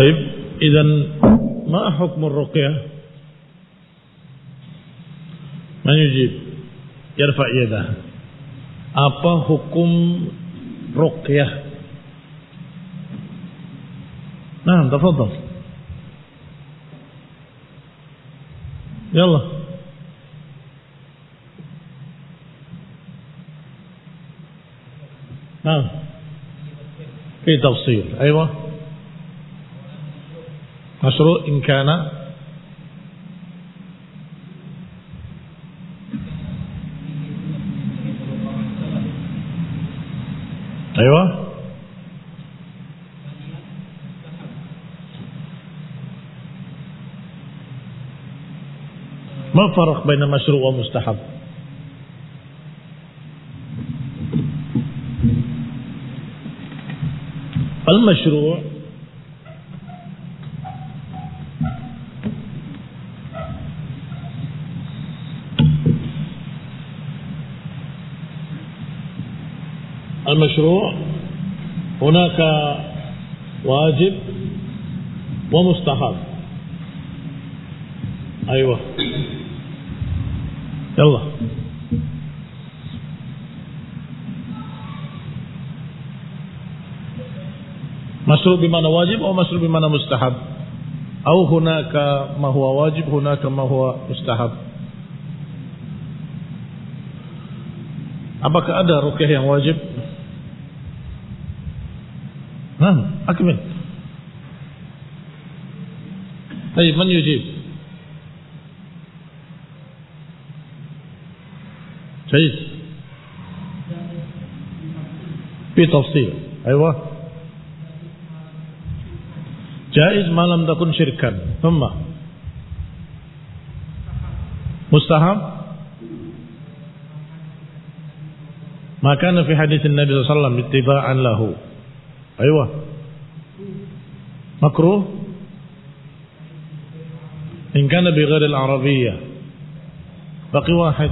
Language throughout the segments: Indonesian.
Baik, idzan ma hukmur ruqyah? Man yujib? Yarfa' yadah. Apa hukum ruqyah? Nah, tafadhal. Yalla. Nah. في تفصيل أيوة مشروع إن كان أيوة ما الفرق بين مشروع ومستحب؟ المشروع هناك واجب ومستحب. أيوة يلا مشروع بمعنى واجب أو مشروع بمعنى مستحب أو هناك ما هو واجب هناك ما هو مستحب. Apakah ada ruqyah yang wajib? Akmil. Baik, man yujib? Baik. Fi tafsil. Aywa. جائز ما لم تكن شركا ثم مستحب ما كان في حديث النبي صلى الله عليه وسلم اتباعا له. أيوة مكروه إن كان بغير العربية. بقي واحد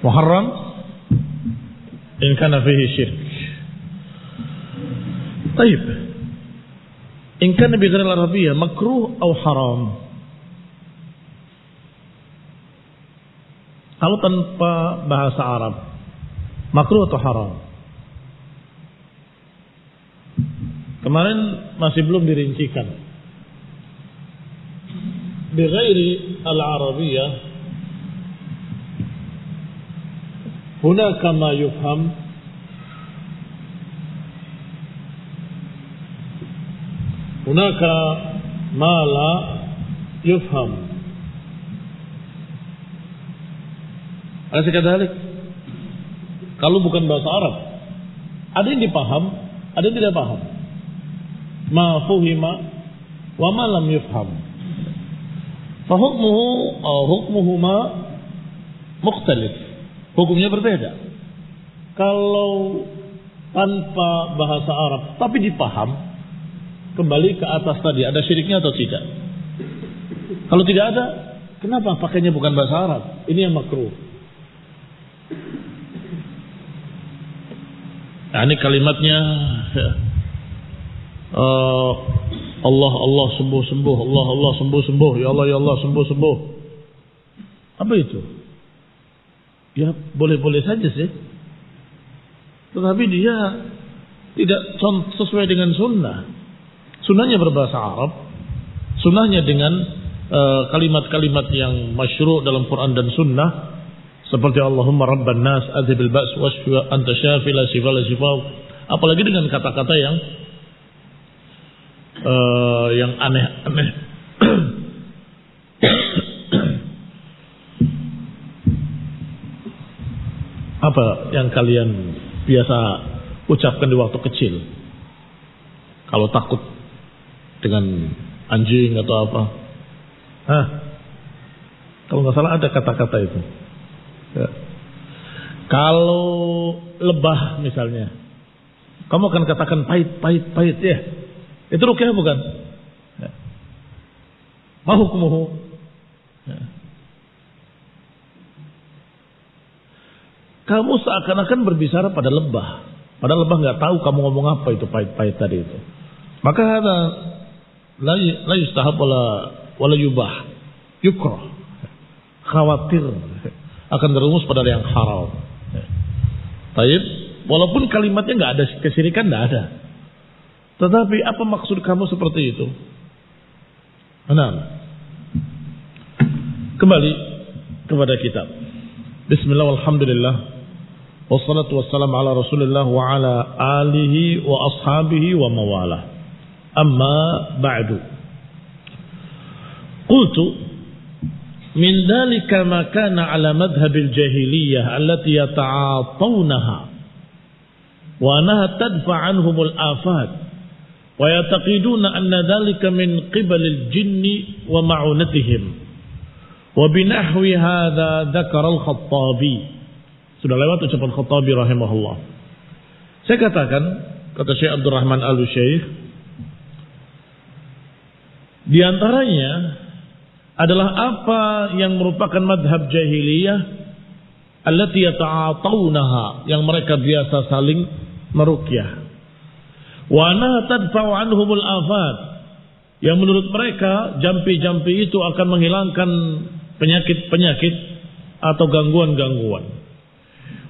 محرم إن كان فيه شرك. طيب إن كان بغير العربية مكروه أو حرام. Kalau tanpa bahasa Arab makruh atau haram? Kemarin masih belum dirincikan. Bighairi al-Arabiyyah hunaka ma yufham hunaka ma la yufham. Alaysa kadzalik? Kalau bukan bahasa Arab, ada yang dipaham, ada yang tidak paham. Ma fuhima wa ma lam yufham. Fa hukmuhu aw hukmuhuma mukhtalif. Hukumnya berbeda. Kalau tanpa bahasa Arab tapi dipaham, kembali ke atas tadi, ada syiriknya atau tidak? Kalau tidak ada, kenapa pakainya bukan bahasa Arab? Ini yang makruh. Nah, ini kalimatnya Allah Allah sembuh sembuh, Allah Allah sembuh sembuh, ya Allah sembuh sembuh. Apa itu? Ya boleh-boleh saja sih, tetapi dia tidak sesuai dengan sunnah. Sunnahnya berbahasa Arab, sunnahnya dengan kalimat-kalimat yang masyru' dalam Quran dan sunnah, seperti Allahumma rabban nas adhibil ba's washfi anta syafi la shifa la shifa. Apalagi dengan kata-kata yang aneh-aneh. Apa yang kalian biasa ucapkan di waktu kecil kalau takut dengan anjing atau apa? Kalau nggak salah ada kata-kata itu. Ya. Kalau lebah misalnya, kamu akan katakan pahit ya. Itu ruqyah bukan? Ya. Ma hukmuhu? Ya. Kamu seakan-akan berbicara pada lebah. Padahal lebah nggak tahu kamu ngomong apa itu pahit-pahit tadi itu. Maka ada la yustahab wala yubah, yukrah. Khawatir akan terumus pada yang haram. Taib, walaupun kalimatnya nggak ada kesyirikan, nggak ada. Tetapi apa maksud kamu seperti itu? Nah, kembali kepada kitab. Bismillah walhamdulillah wassalatu wassalamu ala Rasulillah wa ala alihi wa ashabihi wa mawalah. Amma ba'du. Qultu min dhalika ma kana ala madhhabil jahiliyah allati yata'atawnaha wa annaha tadfa' anhumul afat wa yataqiduna anna dhalika min qibalil jinni wa ma'unatihim wa binahwi hadha dzakara al-Khattabi. Sudah lewat ucapan Khattabi rahimahullah. Saya katakan, kata Syekh Abdurrahman Al-Syekh, di antaranya adalah apa yang merupakan madhab jahiliyah allati yata'atawnaha, yang mereka biasa saling meruqyah. Wa annaha tadfa'u anhumul afat, yang menurut mereka jampi-jampi itu akan menghilangkan penyakit-penyakit atau gangguan-gangguan.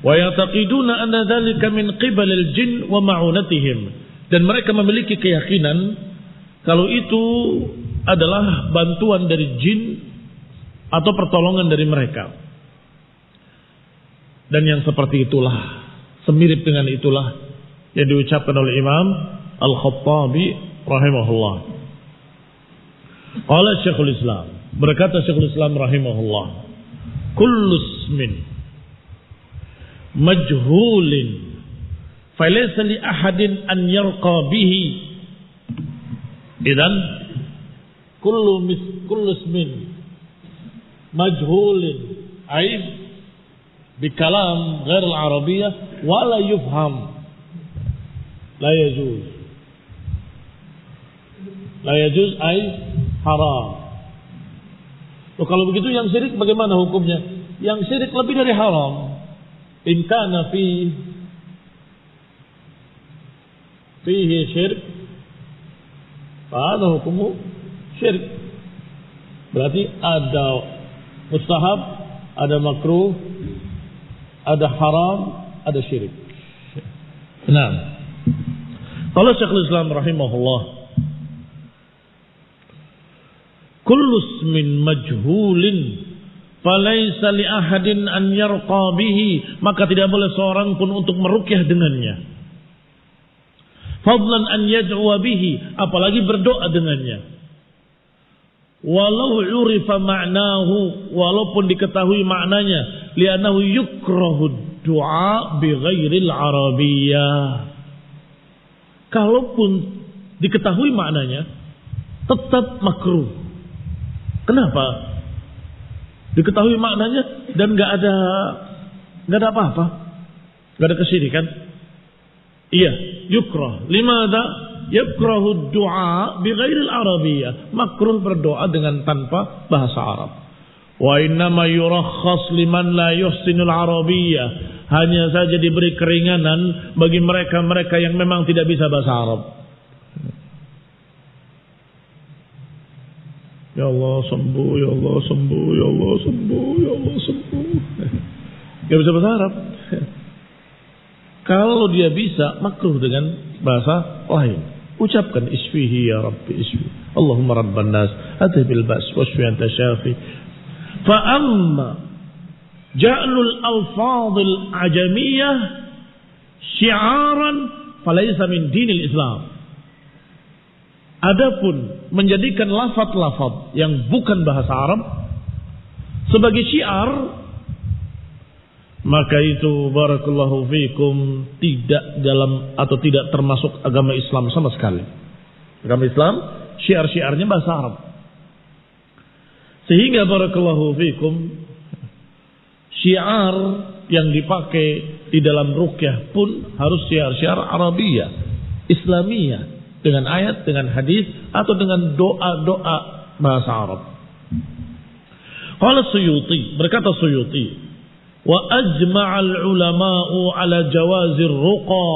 Wa yataqiduna anna dzalika min qibalil jin wa ma'unatihim, dan mereka memiliki keyakinan kalau itu adalah bantuan dari jin atau pertolongan dari mereka. Dan yang seperti itulah, semirip dengan itulah yang diucapkan oleh Imam Al-Khattabi rahimahullah. Qala Syekhul Islam, berkata Syekhul Islam rahimahullah, kullu ismin majhulin falaysa li ahadin an yarqa bihi. Idan kullu ismin majhulin ay bikalam ghair al-arabiyyah wala yufham la yajuz ay haram. Kalau begitu yang syirik bagaimana hukumnya? Yang syirik lebih dari haram. In kana fihi syirk, fahada hukumu syirk. Berarti ada mustahab, ada makruh, ada haram, ada syirik. Nah, kalau Syekhul Islam rahimahullah, kullu ismin majhulin falaysa li ahadin an yarqa bihi, maka tidak boleh seorang pun untuk meruqyah dengannya. Fadlan an yad'u bihi, apalagi berdoa dengannya. Walau urifa ma'nahu, walaupun diketahui maknanya, li'annahu yukrahu du'a bi ghairil arabiyyah. Kalaupun diketahui maknanya, tetap makruh. Kenapa? Diketahui maknanya dan nggak ada apa-apa, nggak ada kesyirikan. Iya, yukrah. Limada yukrahu du'a bi ghairil arabiyyah, makruh berdoa dengan tanpa bahasa Arab. Wa innama yurakhas liman la yuhsinul arabiyyah, hanya saja diberi keringanan bagi mereka-mereka yang memang tidak bisa bahasa Arab. Ya Allah sembuh, ya Allah sembuh, ya Allah sembuh, ya Allah sembuh. Gak bisa bahasa Arab. Kalau dia bisa, makruh dengan bahasa lain. Ucapkan isfihi ya Rabbi isfi. Allahumma rabban nas, adhibil ba's washfi anta syafi. Fa amma ja'lul alfadhil ajamiyah syi'aran falaysa min dinil Islam. Adapun menjadikan lafaz-lafaz yang bukan bahasa Arab sebagai syiar, maka itu barakallahu fikum tidak dalam atau tidak termasuk agama Islam sama sekali. Agama Islam syiar-syiarnya bahasa Arab. Sehingga barakallahu fikum syiar yang dipakai di dalam ruqyah pun harus syiar-syiar Arabiyah, Islamiyah, dengan ayat, dengan hadis, atau dengan doa-doa bahasa Arab. Qala Suyuti, berkata Suyuti, Wa ajma'al ulama'u ala jawazir ruqa.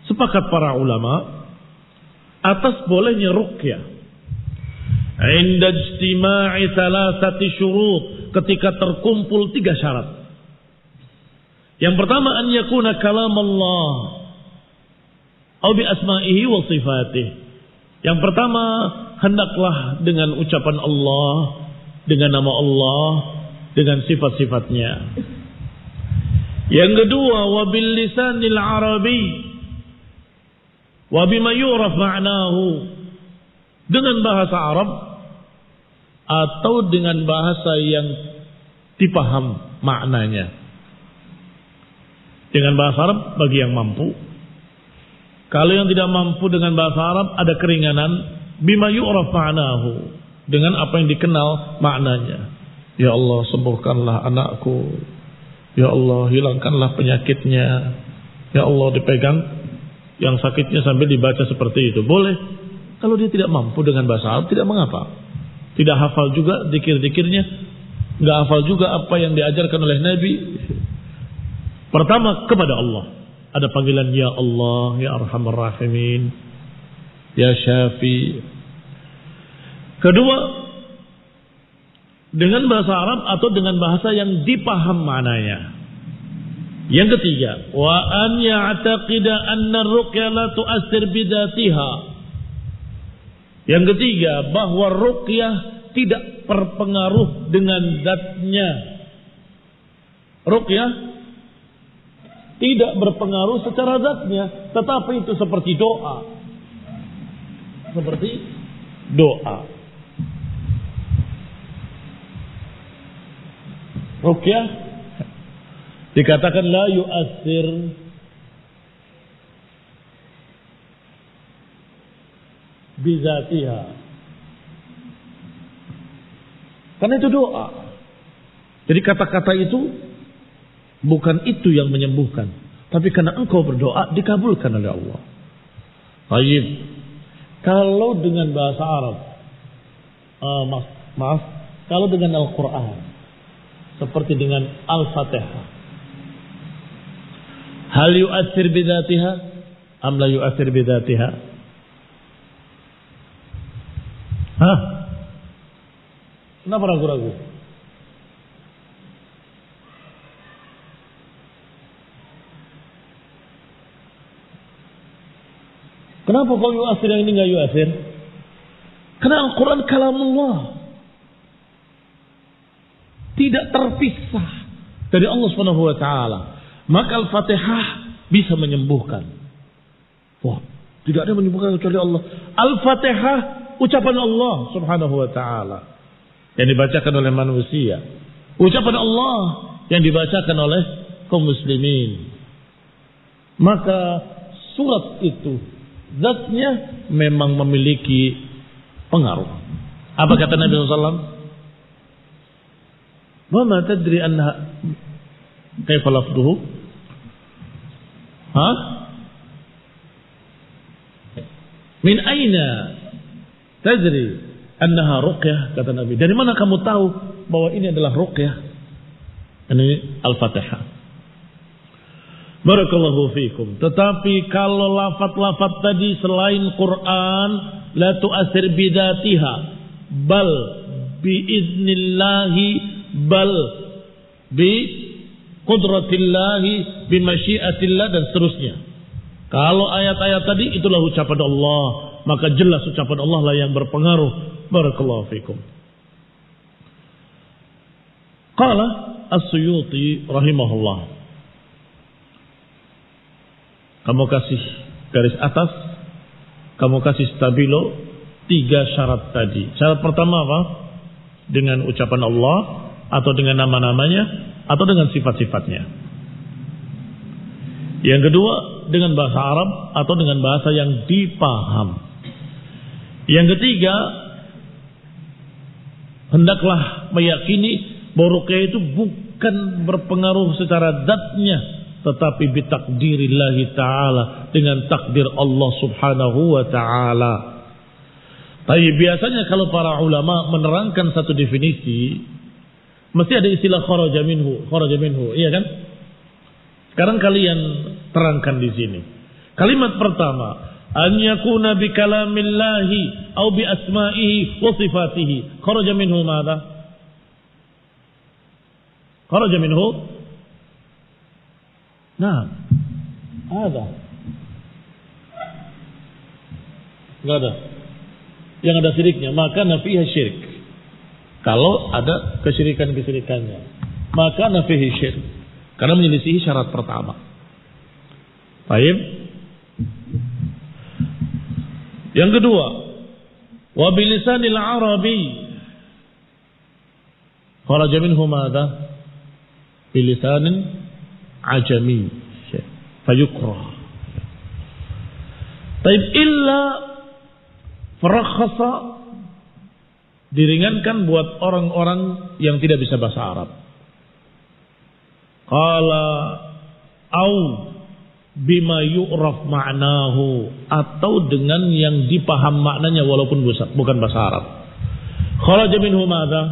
Sepakat para ulama atas bolehnya ruqyah. Inda ijtima'i thalathati syurut, ketika terkumpul 3 syarat. Yang pertama, an yakuna kalam Allah atau bi asma'ihi wa sifatih. Yang pertama, hendaklah dengan ucapan Allah, dengan nama Allah, dengan sifat-sifatnya. Yang kedua, wa bil lisanil arabi wa bima yuraf ma'nahu, dengan bahasa Arab atau dengan bahasa yang dipaham maknanya. Dengan bahasa Arab bagi yang mampu. Kalau yang tidak mampu dengan bahasa Arab, ada keringanan bima yu'raf ma'nahu, dengan apa yang dikenal maknanya. Ya Allah, sembuhkanlah anakku. Ya Allah, hilangkanlah penyakitnya. Ya Allah, dipegang yang sakitnya sambil dibaca seperti itu. Boleh. Kalau dia tidak mampu dengan bahasa Arab, tidak mengapa. Tidak hafal juga zikir-zikirnya, nggak hafal juga apa yang diajarkan oleh Nabi. Pertama, kepada Allah. Ada panggilan ya Allah, ya Arhamar Rahimin, ya Syafi. Kedua, dengan bahasa Arab atau dengan bahasa yang dipaham maknanya. Yang ketiga, wa an ya'taqida anna ar-ruqya la tu'assir bidzatiha. Yang ketiga, bahwa ruqyah tidak berpengaruh dengan zatnya. Ruqyah tidak berpengaruh secara zatnya, tetapi itu seperti doa. Seperti doa. Ruqyah dikatakan la yu'assir bizatiha, karena itu doa. Jadi kata-kata itu bukan itu yang menyembuhkan, tapi karena engkau berdoa dikabulkan oleh Allah. Baik. Kalau dengan bahasa Arab, maaf, kalau dengan Al-Quran, seperti dengan Al-Fatihah, hal yu'assir bidzatiha am la yu'assir bidzatiha? Hah? Kenapa ragu-ragu? Kenapa kau yu'assir yang ini enggak yu'assir? Karena Al-Quran kalamullah, tidak terpisah dari Allah Subhanahu wa taala. Maka Al-Fatihah bisa menyembuhkan. Wah, tidak ada yang menyembuhkan kecuali Allah. Al-Fatihah ucapan Allah Subhanahu wa taala yang dibacakan oleh manusia. Ucapan Allah yang dibacakan oleh kaum muslimin. Maka surat itu zatnya memang memiliki pengaruh. Apa kata Nabi SAW? Wa ma tadri anha kaifa lafduhu? Min aina tadri annaha ruqyah, kata Nabi. Dari mana kamu tahu bahwa ini adalah ruqyah? Ini Al-Fatihah. Barakallahu fiikum. Tetapi kalau lafaz-lafaz tadi selain Quran, la tu'assir bidzatiha, bal biiznillahi, bal bi qudratillahi, bi masyiatillah, dan seterusnya. Kalau ayat-ayat tadi itulah ucapan Allah, maka jelas ucapan Allah lah yang berpengaruh. Barakallahu fikum. Qala As-Suyuti rahimahullah. Kamu kasih garis atas, kamu kasih stabilo 3 syarat tadi. Syarat pertama apa? Dengan ucapan Allah, atau dengan nama-namanya, atau dengan sifat-sifatnya. Yang kedua, dengan bahasa Arab atau dengan bahasa yang dipaham. Yang ketiga, hendaklah meyakini bahwa ruqyah itu bukan berpengaruh secara zatnya, tetapi bitakdirillahi ta'ala, dengan takdir Allah subhanahu wa ta'ala. Tapi biasanya kalau para ulama menerangkan satu definisi, Mesti ada istilah kharaja minhu, iya kan? Sekarang kalian terangkan di sini. Kalimat pertama, an yakuna bi kalamillahi au bi asma'ihi wa sifatihi. Kharaja minhu madza? Kharaja minhu? Nah, ada. Enggak ada. Yang ada syiriknya, maka nafiha syirik. Kalau ada kesyirikan-kesyirikannya, maka nafihi syirik. Karena menyelisihi syarat pertama. Baik. Yang kedua, wa bilisanil arabi. Kharaja minhu madza? Bilisanin ajami. Fayukrah. Taib illa farakhasa, diringankan buat orang-orang yang tidak bisa bahasa Arab. Qala au bima yu'raf ma'nahu, atau dengan yang dipaham maknanya walaupun bukan bahasa Arab. Kharaja minhu madza?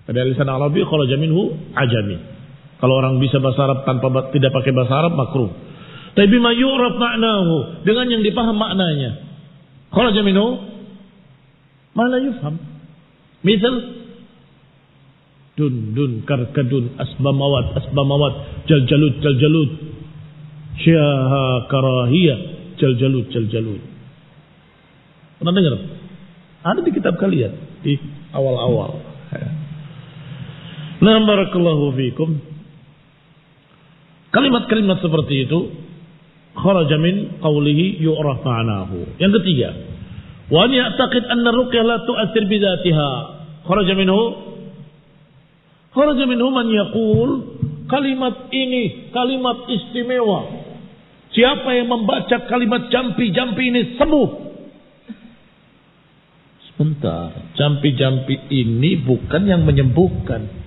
Pada lisan Arabi kharaja minhu ajami. Kalau orang bisa bahasa Arab tanpa tidak pakai bahasa Arab makruh. Tapi bima yu'raf ma'nahu, dengan yang dipaham maknanya. Kharaja minhu ma la yufham. Misal dun karkadun asbamawat jaljalud syaha karahiyah jaljalud. Pernah dengar? Ada di kitab kalian di awal-awal. Nah, barakallahu fikum. Kalimat-kalimat seperti itu kharaja min qawlihi yu'raf ma'nahu. Yang ketiga, wa an ya'taqid anna ruqyah la tu'athir bi dzatiha. Kharaja minhu man yaqul, kalimat ini kalimat istimewa. Siapa yang membaca kalimat jampi-jampi ini sembuh. Sebentar, jampi-jampi ini bukan yang menyembuhkan.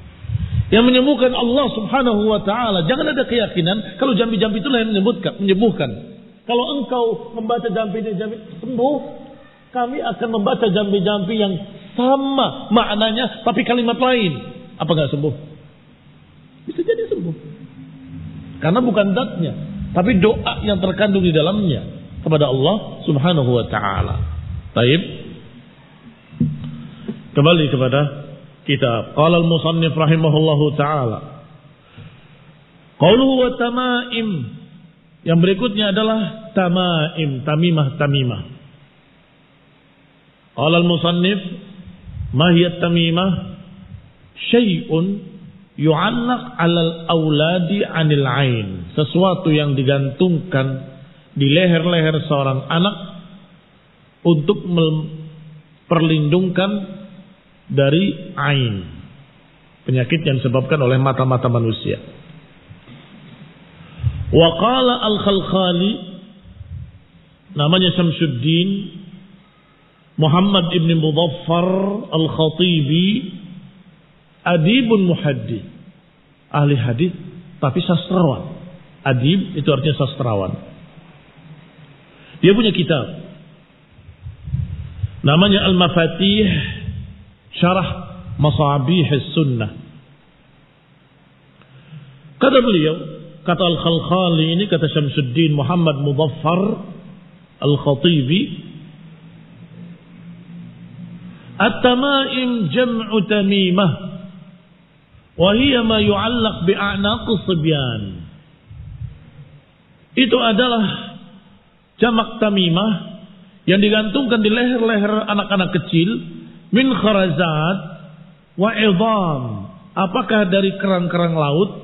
Yang menyembuhkan Allah Subhanahu wa taala. Jangan ada keyakinan kalau jampi-jampi itulah yang menyembuhkan. Kalau engkau membaca jampi ini sembuh, kami akan membaca jampi-jampi yang sama maknanya tapi kalimat lain. Apa enggak sembuh? Bisa jadi sembuh. Karena bukan zatnya, tapi doa yang terkandung di dalamnya kepada Allah Subhanahu wa taala. Baik. Kembali kepada kitab. Qala al-musannif rahimahullahu taala. Qauluhu wa tamaim. Yang berikutnya adalah tamaim, tamimah. Qala al-musannif, ma hiya tamimah? Syai'un yu'allaq 'alal auladi 'anil 'ain. Sesuatu yang digantungkan di leher-leher seorang anak untuk memperlindungkan dari ain, penyakit yang disebabkan oleh mata-mata manusia. Wa qala al-Khalkhali, namanya Syamsuddin Muhammad ibn Mudhaffar al-Khatibi, adibun muhaddis, ahli hadis tapi sastrawan. Adib itu artinya sastrawan. Dia punya kitab namanya Al-Mafatih Syarah Masabih Sunnah. Kata beliau, kata Al-Khalkhali ini, kata Syamsuddin Muhammad Mudhaffar al-Khatibi, at-tamaim jam'u tamimah wa hiya ma yu'allaq bi'anaqis sibyan. Itu adalah jamak tamimah yang digantungkan di leher-leher anak-anak kecil, min kharazat wa idham, apakah dari kerang-kerang laut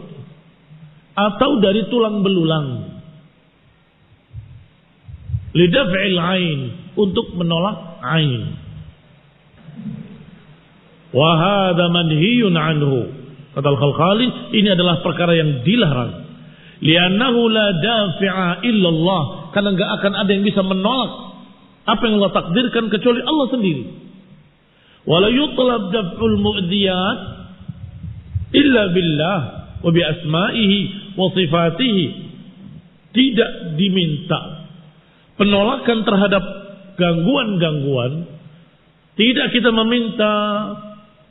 atau dari tulang belulang, lidaf'il ain, untuk menolak ain. Wa hadha manhiyun anhu, kata Al-Khalkhali, ini adalah perkara yang dilarang. Li'annahu la dafi'a illallah, karena enggak akan ada yang bisa menolak apa yang Allah takdirkan kecuali Allah sendiri. Wala yutlab daf'ul mu'diyat illa billah wa bi asma'ihi wa sifatihi. Tidak diminta penolakan terhadap gangguan-gangguan, tidak kita meminta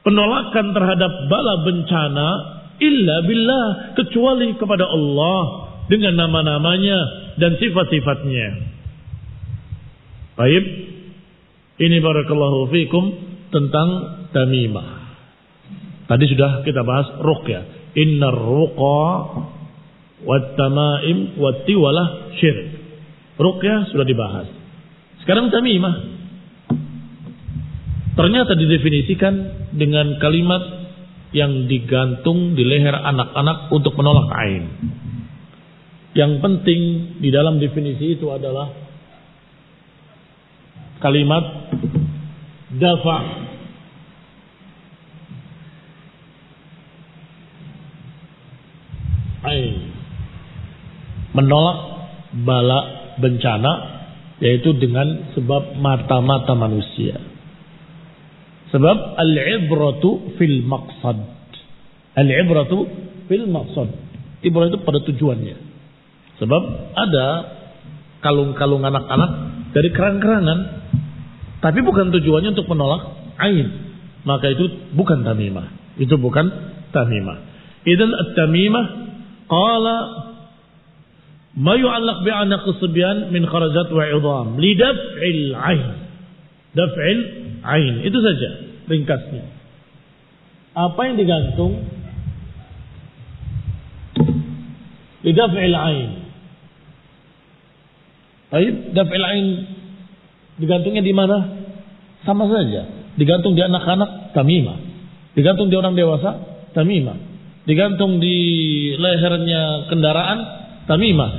penolakan terhadap bala bencana illa billah, kecuali kepada Allah dengan nama-namanya dan sifat-sifatnya. Baik, ini barakallahu fikum tentang tamimah. Tadi sudah kita bahas ruqyah. Innar ruqa wat tamaim wat tiwalah syirik. Ruqyah sudah dibahas. Sekarang tamimah. Ternyata didefinisikan dengan kalimat yang digantung di leher anak-anak untuk menolak ain. Yang penting di dalam definisi itu adalah kalimat dafa. Ain. Menolak bala bencana, yaitu dengan sebab mata-mata manusia. Sebab al-ibratu fil maqsad. Al-ibratu fil maqsad. Ibrah itu pada tujuannya. Sebab ada kalung-kalung anak-anak dari kerang-kerangan, tapi bukan tujuannya untuk menolak ain. Maka itu bukan tamimah. Itu bukan tamimah. Idzan at-tamimah qala ma yu'allaq bi'anaq as-sibyan min kharajat wa 'idham li daf'il 'ain. Daf'il 'ain. Itu saja ringkasnya. Apa yang digantung? Li daf'il 'ain. Baik, daf'il 'ain digantungnya di mana? Sama saja. Digantung di anak-anak, tamimah. Digantung di orang dewasa, tamimah. Digantung di lehernya kendaraan, tamimah.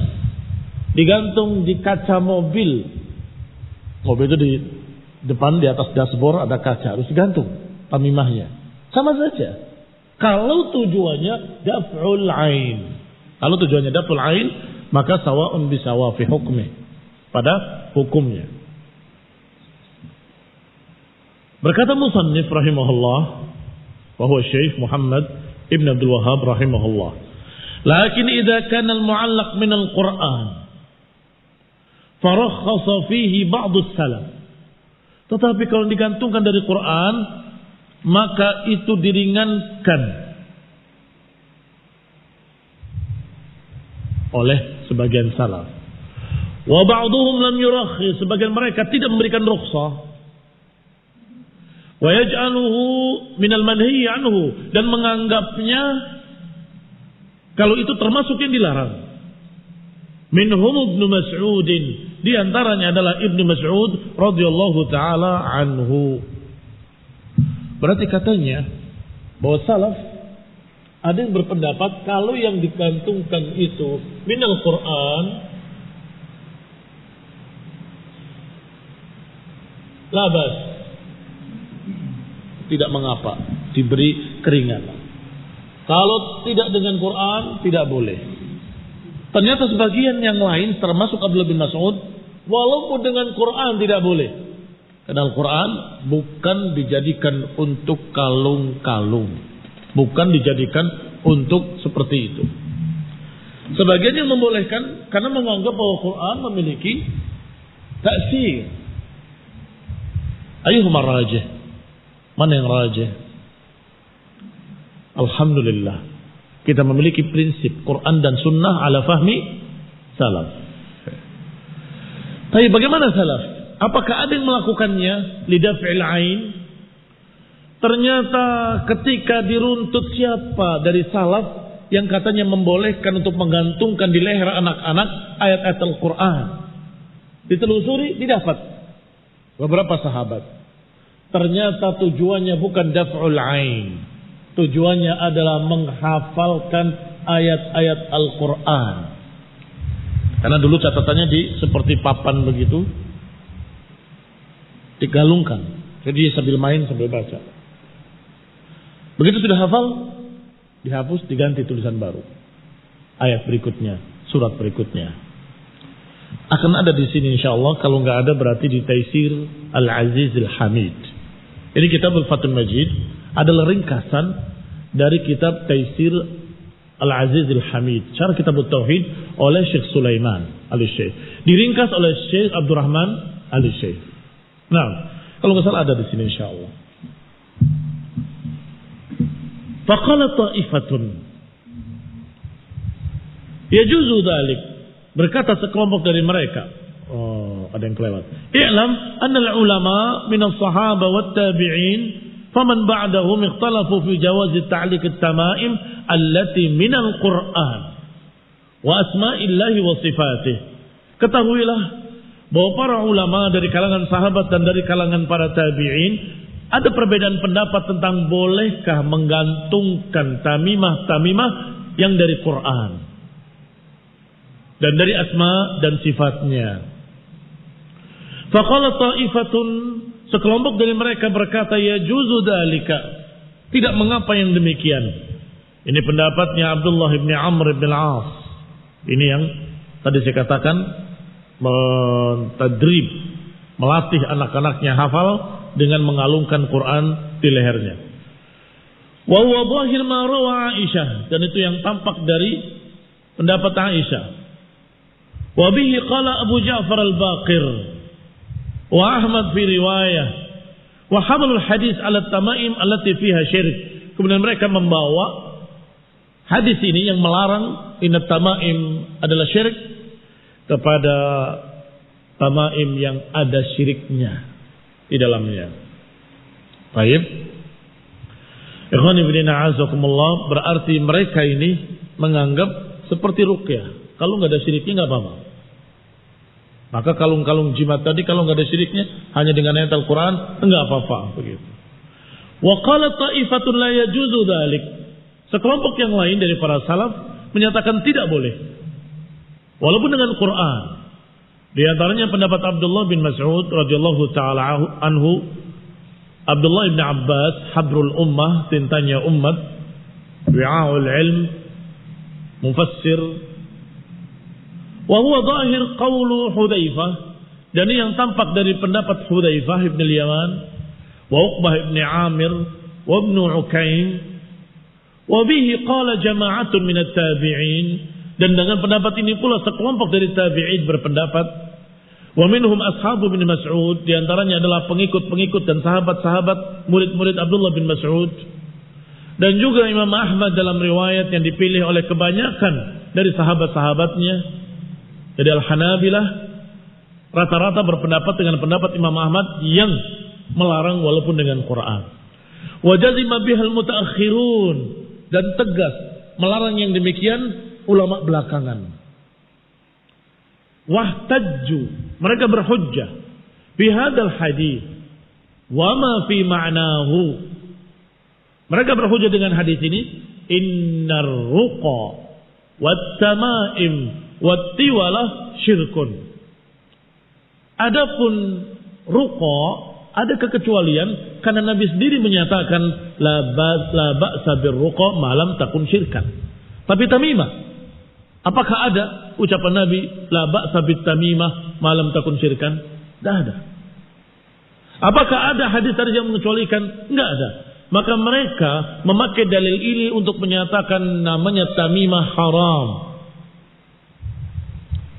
Digantung di kaca mobil. Mobil itu di depan, di atas dashboard ada kaca, harus digantung tamimahnya. Sama saja. Kalau tujuannya daf'ul ain. Kalau tujuannya daf'ul ain, maka sawa'un bisawa fi hukmi. Pada hukumnya. Berkata musannif rahimahullah, wa huwa Syekh Muhammad Ibn Abdul Wahhab rahimahullah. Lakin idza kana al-mu'allaq min al-Qur'an farakhasa fihi ba'd as-salaf. Tetapi kalau digantungkan dari Quran, maka itu diringankan oleh sebagian salaf. Wa ba'dhum lam yurakhis, sebagian mereka tidak memberikan rukhsah. Wa yaj'aluhu minal manhi anhu, dan menganggapnya kalau itu termasuk yang dilarang. Minhum Ibnu Mas'ud, di antaranya adalah Ibnu Mas'ud radhiyallahu taala anhu. Berarti katanya bahwa salaf ada yang berpendapat kalau yang digantungkan itu minal Quran labas, tidak mengapa, diberi keringanan. Kalau tidak dengan Quran tidak boleh. Ternyata sebagian yang lain termasuk Abdullah bin Mas'ud, walaupun dengan Quran tidak boleh. Karena Al-Quran bukan dijadikan untuk kalung-kalung, bukan dijadikan untuk seperti itu. Sebagian yang membolehkan karena menganggap bahwa Quran memiliki ta'sir. Ayyuhuma rajih? Mana yang rajih? Alhamdulillah, kita memiliki prinsip Quran dan Sunnah ala fahmi salaf. Tapi bagaimana salaf? Apakah ada yang melakukannya lidaf'il ain? Ternyata ketika diruntut siapa dari salaf yang katanya membolehkan untuk menggantungkan di leher anak-anak ayat-ayat Al-Quran, ditelusuri, didapat beberapa sahabat. Ternyata tujuannya bukan daf'ul ain. Tujuannya adalah menghafalkan ayat-ayat Al-Quran. Karena dulu catatannya seperti papan begitu, digalungkan. Jadi sambil main sambil baca. Begitu sudah hafal, dihapus, diganti tulisan baru. Ayat berikutnya, surat berikutnya. Akan ada di sini insyaallah. Kalau nggak ada berarti di Taisir Al-Aziz Al-Hamid. Ini kitab Al-Fathul Majid adalah ringkasan dari kitab Taisir Al-Aziz Al-Hamid, syarah kitab Tauhid oleh Syekh Sulaiman Al-Syekh, diringkas oleh Syekh Abdurrahman Al-Syekh. Nah, kalau nggak salah ada di sini insyaallah. Faqala ta'ifatun yajuzu dzalik. Berkata sekelompok dari mereka, oh, ada yang kelewat. I'lam anna al-ulama min as-sahaba wat tabi'in faman ba'dahum ikhtalafu fi jawaz ta'liq at-tama'im allati min al-Qur'an wa asma'illahi wa sifatih. Ketahuilah bahwa para ulama dari kalangan sahabat dan dari kalangan para tabi'in ada perbedaan pendapat tentang bolehkah menggantungkan tamimah-tamimah yang dari Quran dan dari asma dan sifatnya. Faqala ta'ifatun, sekelompok dari mereka berkata, yajuzu dzalika, tidak mengapa yang demikian. Ini pendapatnya Abdullah bin Amr bin Al-As. Ini yang tadi saya katakan, mentadrib, melatih anak-anaknya hafal dengan mengalungkan Quran di lehernya. Wa huwa dhahir ma rawa Aisyah, dan itu yang tampak dari pendapat Aisyah. Wa bihi qala Abu Ja'far al-Baqir wa Ahmad fi riwayah wa hamalul hadis ala tamaim allati fiha syirik. Kemudian mereka membawa hadis ini yang melarang inna tamaim adalah syirik kepada tamaim yang ada syiriknya di dalamnya. Baik. Ikhwan fillah a'azakumullah, berarti mereka ini menganggap seperti ruqyah. Kalau enggak ada syiriknya enggak apa-apa. Maka kalung-kalung jimat tadi kalau enggak ada syiriknya hanya dengan ayat Al-Qur'an enggak apa-apa begitu. Wa qala ta'ifatun la yajuzu dzalik. Sekelompok yang lain dari para salaf menyatakan tidak boleh. Walaupun dengan Quran. Di antaranya pendapat Abdullah bin Mas'ud radhiyallahu taala anhu, Abdullah bin Abbas, habrul ummah, tintanya umat, wi'aul ilm, mufassir. Wa huwa zahir qawlu Hudzaifah, dan ini yang tampak dari pendapat Hudzaifah ibn al-Yaman, wa Uqbah ibn Amir, wa ibn Ukaim, wa bihi qala jama'atun min at-tabi'in, dan dengan pendapat ini pula sekelompok dari tabi'in berpendapat. Wa minhum ashabu bin Mas'ud, di antaranya adalah pengikut-pengikut dan sahabat-sahabat murid-murid Abdullah bin Mas'ud, dan juga Imam Ahmad dalam riwayat yang dipilih oleh kebanyakan dari sahabat-sahabatnya dari Al-Hanabilah, rata-rata berpendapat dengan pendapat Imam Ahmad yang melarang walaupun dengan Quran. Wa jazima bihal mutaakhirun, dan tegas melarang yang demikian ulama belakangan. Wahtajju, mereka berhujjah bihadzal hadis wa ma fi ma'nahu. Mereka berhujjah dengan hadis ini, innar ruqa wat tamaim wat tiwalah syirkun. Adapun ruqa ada kekecualian karena Nabi sendiri menyatakan la ba'sa bir ruqa ma lam takun syirkan. Tapi tamimah, apakah ada ucapan Nabi la ba'sa bit tamimah ma lam takun syirkan? Tidak ada. Apakah ada hadis tadi yang mengecualikan? Enggak ada. Maka mereka memakai dalil ini untuk menyatakan namanya tamimah haram.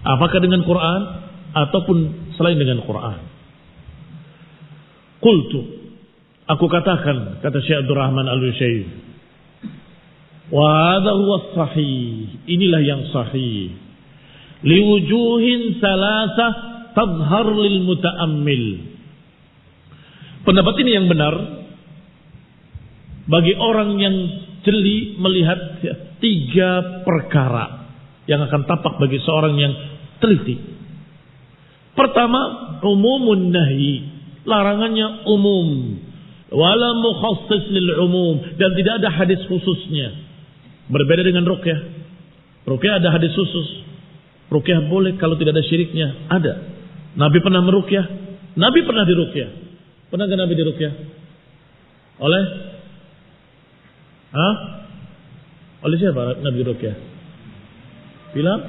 Apakah dengan Quran ataupun selain dengan Quran? Qultu, aku katakan, kata Syekh Abdul Rahman Al-Utsaimin, wa hadha huwa sahih, inilah yang sahih, liwujuhin salasah tadhhar lil muta'ammil. Pendapat ini yang benar bagi orang yang jeli melihat tiga perkara yang akan tampak bagi seorang yang teliti. Pertama, umumun nahyi, larangannya umum, wala mukhassis lil umum, dan tidak ada hadis khususnya. Berbeda dengan ruqyah. Ruqyah ada hadis khusus. Ruqyah boleh kalau tidak ada syiriknya. Ada. Nabi pernah meruqyah. Nabi pernah diruqyah. Pernah enggak Nabi diruqyah? Oleh oleh siapa Nabi diruqyah? Bilang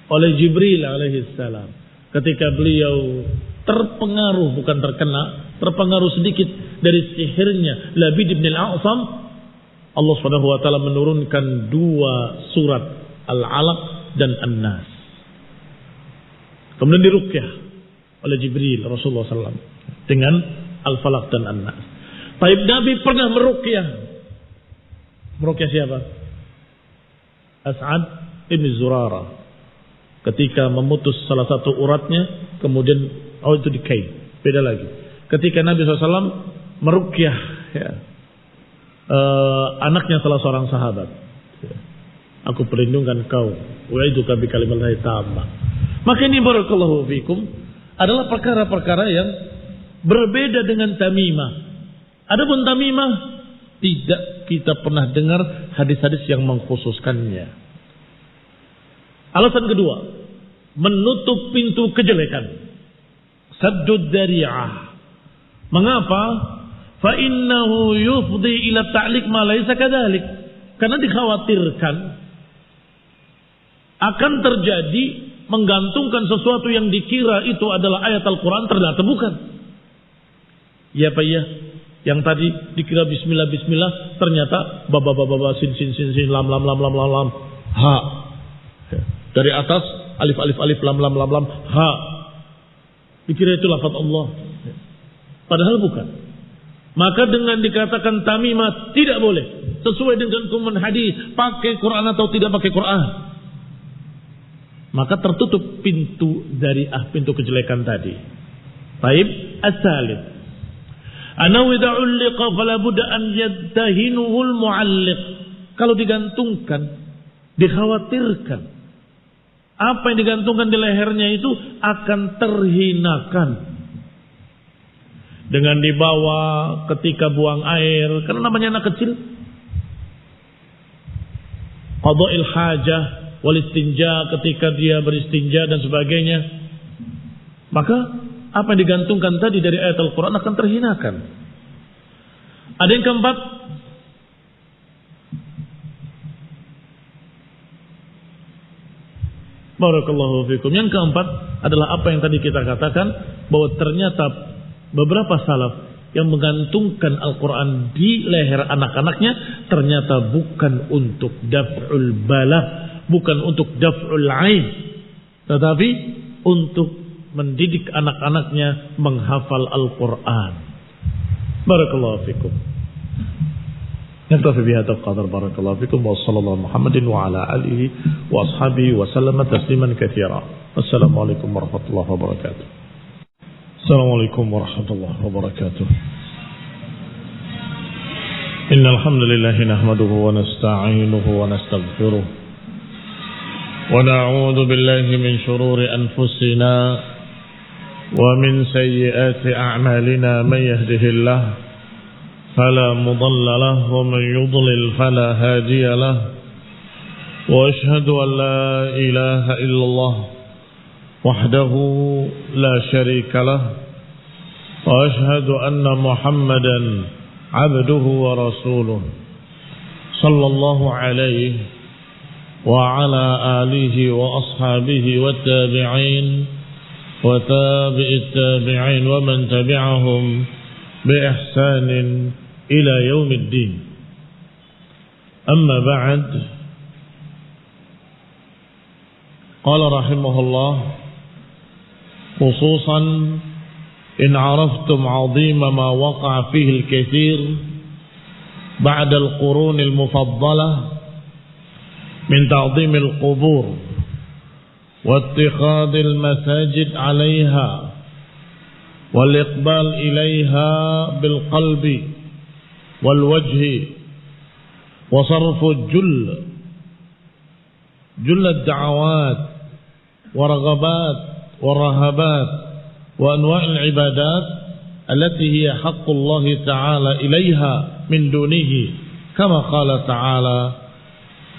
oleh Jibril alaihi salam. Ketika beliau terpengaruh, bukan terkena, terpengaruh sedikit dari sihirnya Labid bin al-A'sam, Allah Subhanahu wa taala menurunkan 2 surat Al-Alaq dan An-Nas. Kemudian diruqyah oleh Jibril Rasulullah SAW dengan Al-Falaq dan An-Nas. Taib Nabi pernah meruqyah. Meruqyah siapa? As'ad ibn Zurarah. Ketika memutus salah satu uratnya, kemudian itu dikain. Beda lagi. Ketika Nabi SAW meruqyah anaknya salah seorang sahabat. Aku perlindungan kau. Wa'iduka bi kalimatillahi tamma. Maka ini barakallahu fikum adalah perkara-perkara yang berbeda dengan tamimah. Adapun tamimah tidak kita pernah dengar hadis-hadis yang mengkhususkannya. Alasan kedua, menutup pintu kejelekan. Saddud dzari'ah. Mengapa? Fa innahu yufdi ila ta'liq ma laysa kadzalik. Karena dikhawatirkan akan terjadi menggantungkan sesuatu yang dikira itu adalah ayat Al-Quran, ternyata bukan. Ya Pak ya, yang tadi dikira bismillah bismillah ternyata baba sin lam ha. Dari atas alif lam ha. Dikira itu lafaz Allah. Padahal bukan. Maka dengan dikatakan tamimah tidak boleh. Sesuai dengan hukum hadis, pakai Quran atau tidak pakai Quran. Maka tertutup pintu dari pintu kejelekan tadi. Baik, as-salis. Ana idza ulqa fala budda an yattahinuhul mualliq. Kalau digantungkan, dikhawatirkan apa yang digantungkan di lehernya itu akan terhinakan dengan dibawa ketika buang air, karena namanya anak kecil. Qada'il hajah wal istinja, ketika dia beristinja dan sebagainya, maka apa yang digantungkan tadi dari ayat Al-Quran akan terhinakan. Ada yang keempat, barakallahu fikum. Yang keempat adalah apa yang tadi kita katakan, bahwa ternyata beberapa salaf yang menggantungkan Al-Quran di leher anak-anaknya ternyata bukan untuk daf'ul bala, bukan untuk daf'ul ain, tetapi untuk mendidik anak-anaknya menghafal Al-Quran. Barakallahu fikum. Naktafi bihadzal qadar. Barakallahu fikum wa sallallahu Muhammadin wa ala alihi wa ashabihi wa sallama tasliman katsira. Wassalamualaikum warahmatullahi wabarakatuh. Assalamualaikum warahmatullahi wabarakatuh. Innal hamdalillah nahmaduhu wa nasta'inuhu wa nastaghfiruh wa na'udzu billahi min shururi anfusina wa min sayyiati a'malina man yahdihillahu fala mudilla lahu wa man yudlil fala hadiya lahu wa ashhadu an la ilaha illallah وحده لا شريك له وأشهد أن محمدا عبده ورسوله صلى الله عليه وعلى آله وأصحابه والتابعين وتابع التابعين ومن تبعهم بإحسان إلى يوم الدين. أما بعد، قال رحمه الله: خصوصا إن عرفتم عظيم ما وقع فيه الكثير بعد القرون المفضلة من تعظيم القبور واتخاذ المساجد عليها والإقبال إليها بالقلب والوجه وصرف جل الدعوات ورغبات ورهبات وأنواع العبادات التي هي حق الله تعالى إليها من دونه، كما قال تعالى: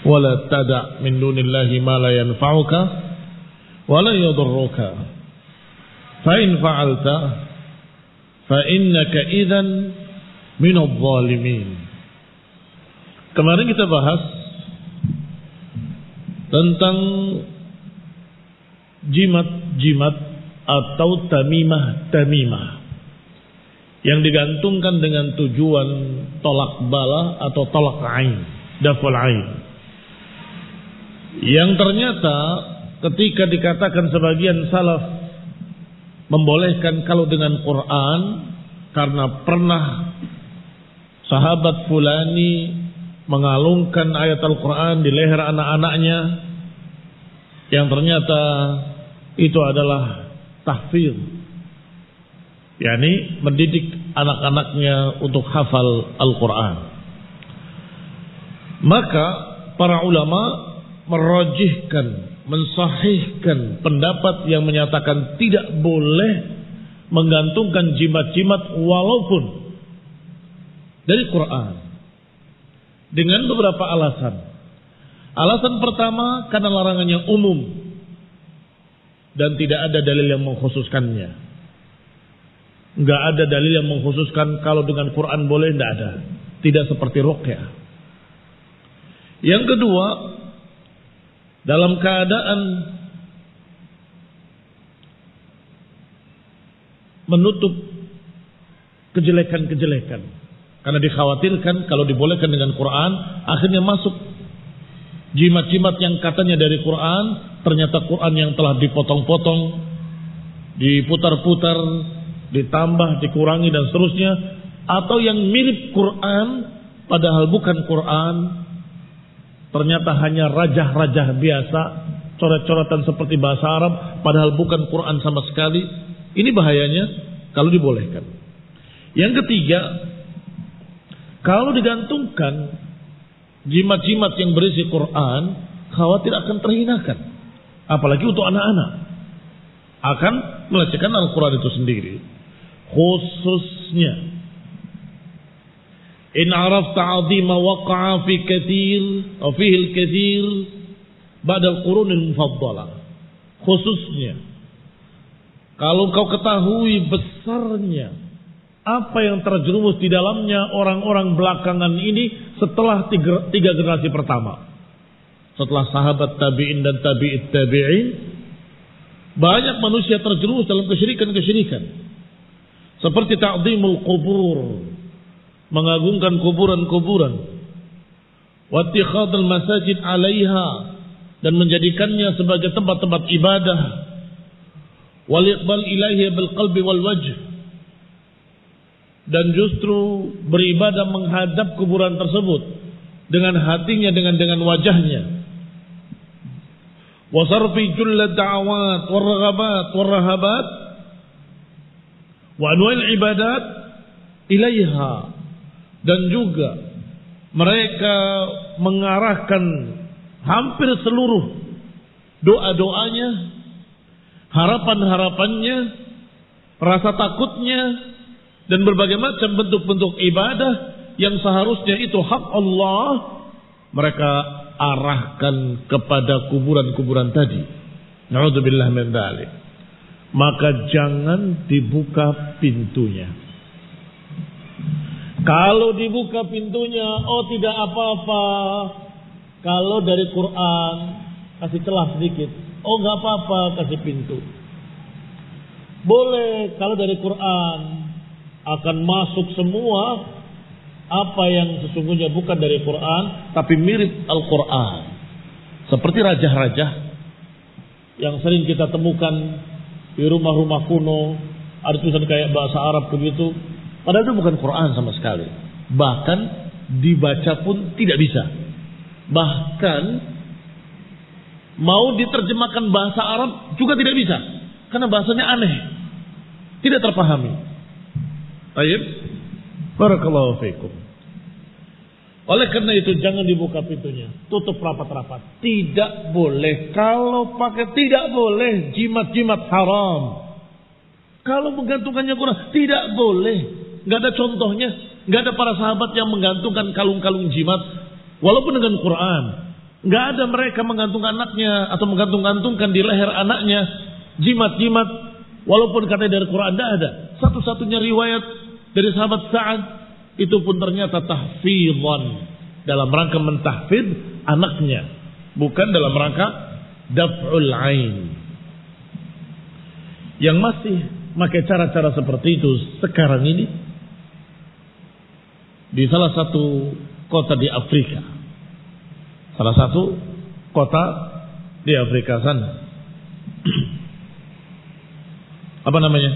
ولا تدع من دون الله ما لا ينفعك ولا يضرك فإن فعلت فإنك إذن من الظالمين. Kemarin kita bahas tentang jimat-jimat atau tamimah yang digantungkan dengan tujuan tolak bala atau tolak ain, daful ain, yang ternyata ketika dikatakan sebagian salaf membolehkan kalau dengan Quran karena pernah sahabat fulani mengalungkan ayat Al-Quran di leher anak-anaknya yang ternyata itu adalah tahfidz, yakni mendidik anak-anaknya untuk hafal Al-Quran. Maka para ulama merajihkan, mensahihkan pendapat yang menyatakan tidak boleh menggantungkan jimat-jimat walaupun dari Quran, dengan beberapa alasan. Alasan pertama, karena larangannya umum dan tidak ada dalil yang mengkhususkannya. Enggak ada dalil yang mengkhususkan kalau dengan Quran boleh, tidak ada. Tidak seperti ruqyah. Yang kedua, dalam keadaan menutup kejelekan-kejelekan. Karena dikhawatirkan kalau dibolehkan dengan Quran, akhirnya masuk jimat-jimat yang katanya dari Quran, ternyata Quran yang telah dipotong-potong, diputar-putar, ditambah, dikurangi dan seterusnya, atau yang mirip Quran padahal bukan Quran, ternyata hanya rajah-rajah biasa, coret-coretan seperti bahasa Arab padahal bukan Quran sama sekali. Ini bahayanya kalau dibolehkan. Yang ketiga, kalau digantungkan jimat-jimat yang berisi Quran, khawatir akan terhinakan. Apalagi untuk anak-anak. Akan melecehkan Al-Quran itu sendiri. Khususnya, in arafta 'azima waqa'a fi katsir atau fihi al-katsir ba'da al-qurun al-mufaddalah. Khususnya, kalau kau ketahui besarnya apa yang terjerumus di dalamnya orang-orang belakangan ini setelah tiga generasi pertama. Setelah sahabat tabi'in dan tabi'it tabi'in, banyak manusia terjerumus dalam kesyirikan-kesyirikan. Seperti ta'zimul qubur, mengagungkan kuburan-kuburan. Wattikhadul masajid 'alaiha, dan menjadikannya sebagai tempat-tempat ibadah. Wal iqbal ilaihi bil qalbi wal wajh, dan justru beribadah menghadap kuburan tersebut dengan hatinya, dengan wajahnya. Wa sarfi jullad da'awat war raghabat war rahabat wa anwa'il ibadat ilaiha, dan juga mereka mengarahkan hampir seluruh doa-doanya, harapan-harapannya, rasa takutnya, dan berbagai macam bentuk-bentuk ibadah yang seharusnya itu hak Allah, mereka arahkan kepada kuburan-kuburan tadi. Na'udzubillah min dzalik. Maka jangan dibuka pintunya. Kalau dibuka pintunya, oh tidak apa-apa. Kalau dari Quran, kasih celah sedikit. Oh enggak apa-apa, kasih pintu. Boleh kalau dari Quran akan masuk semua apa yang sesungguhnya bukan dari Quran tapi mirip Al-Quran, seperti rajah-rajah yang sering kita temukan di rumah-rumah kuno, ada tulisan kayak bahasa Arab begitu, padahal itu bukan Quran sama sekali, bahkan dibaca pun tidak bisa, bahkan mau diterjemahkan bahasa Arab juga tidak bisa karena bahasanya aneh, tidak terpahami. Baik, barakallahu fiikum. Oleh karena itu jangan dibuka pintunya, tutup rapat-rapat. Tidak boleh, kalau pakai tidak boleh jimat-jimat haram. Kalau menggantungkannya Quran tidak boleh. Enggak ada contohnya, enggak ada para sahabat yang menggantungkan kalung-kalung jimat walaupun dengan Quran. Enggak ada mereka menggantungkan anaknya atau menggantung-gantungkan di leher anaknya jimat-jimat walaupun katanya dari Quran, enggak ada. Satu-satunya riwayat dari sahabat Sa'ad itu pun ternyata tahfidzan, dalam rangka mentahfidz anaknya, bukan dalam rangka daf'ul ain. Yang masih pakai cara-cara seperti itu sekarang ini di salah satu kota di Afrika. Salah satu kota di Afrika sana. Apa namanya?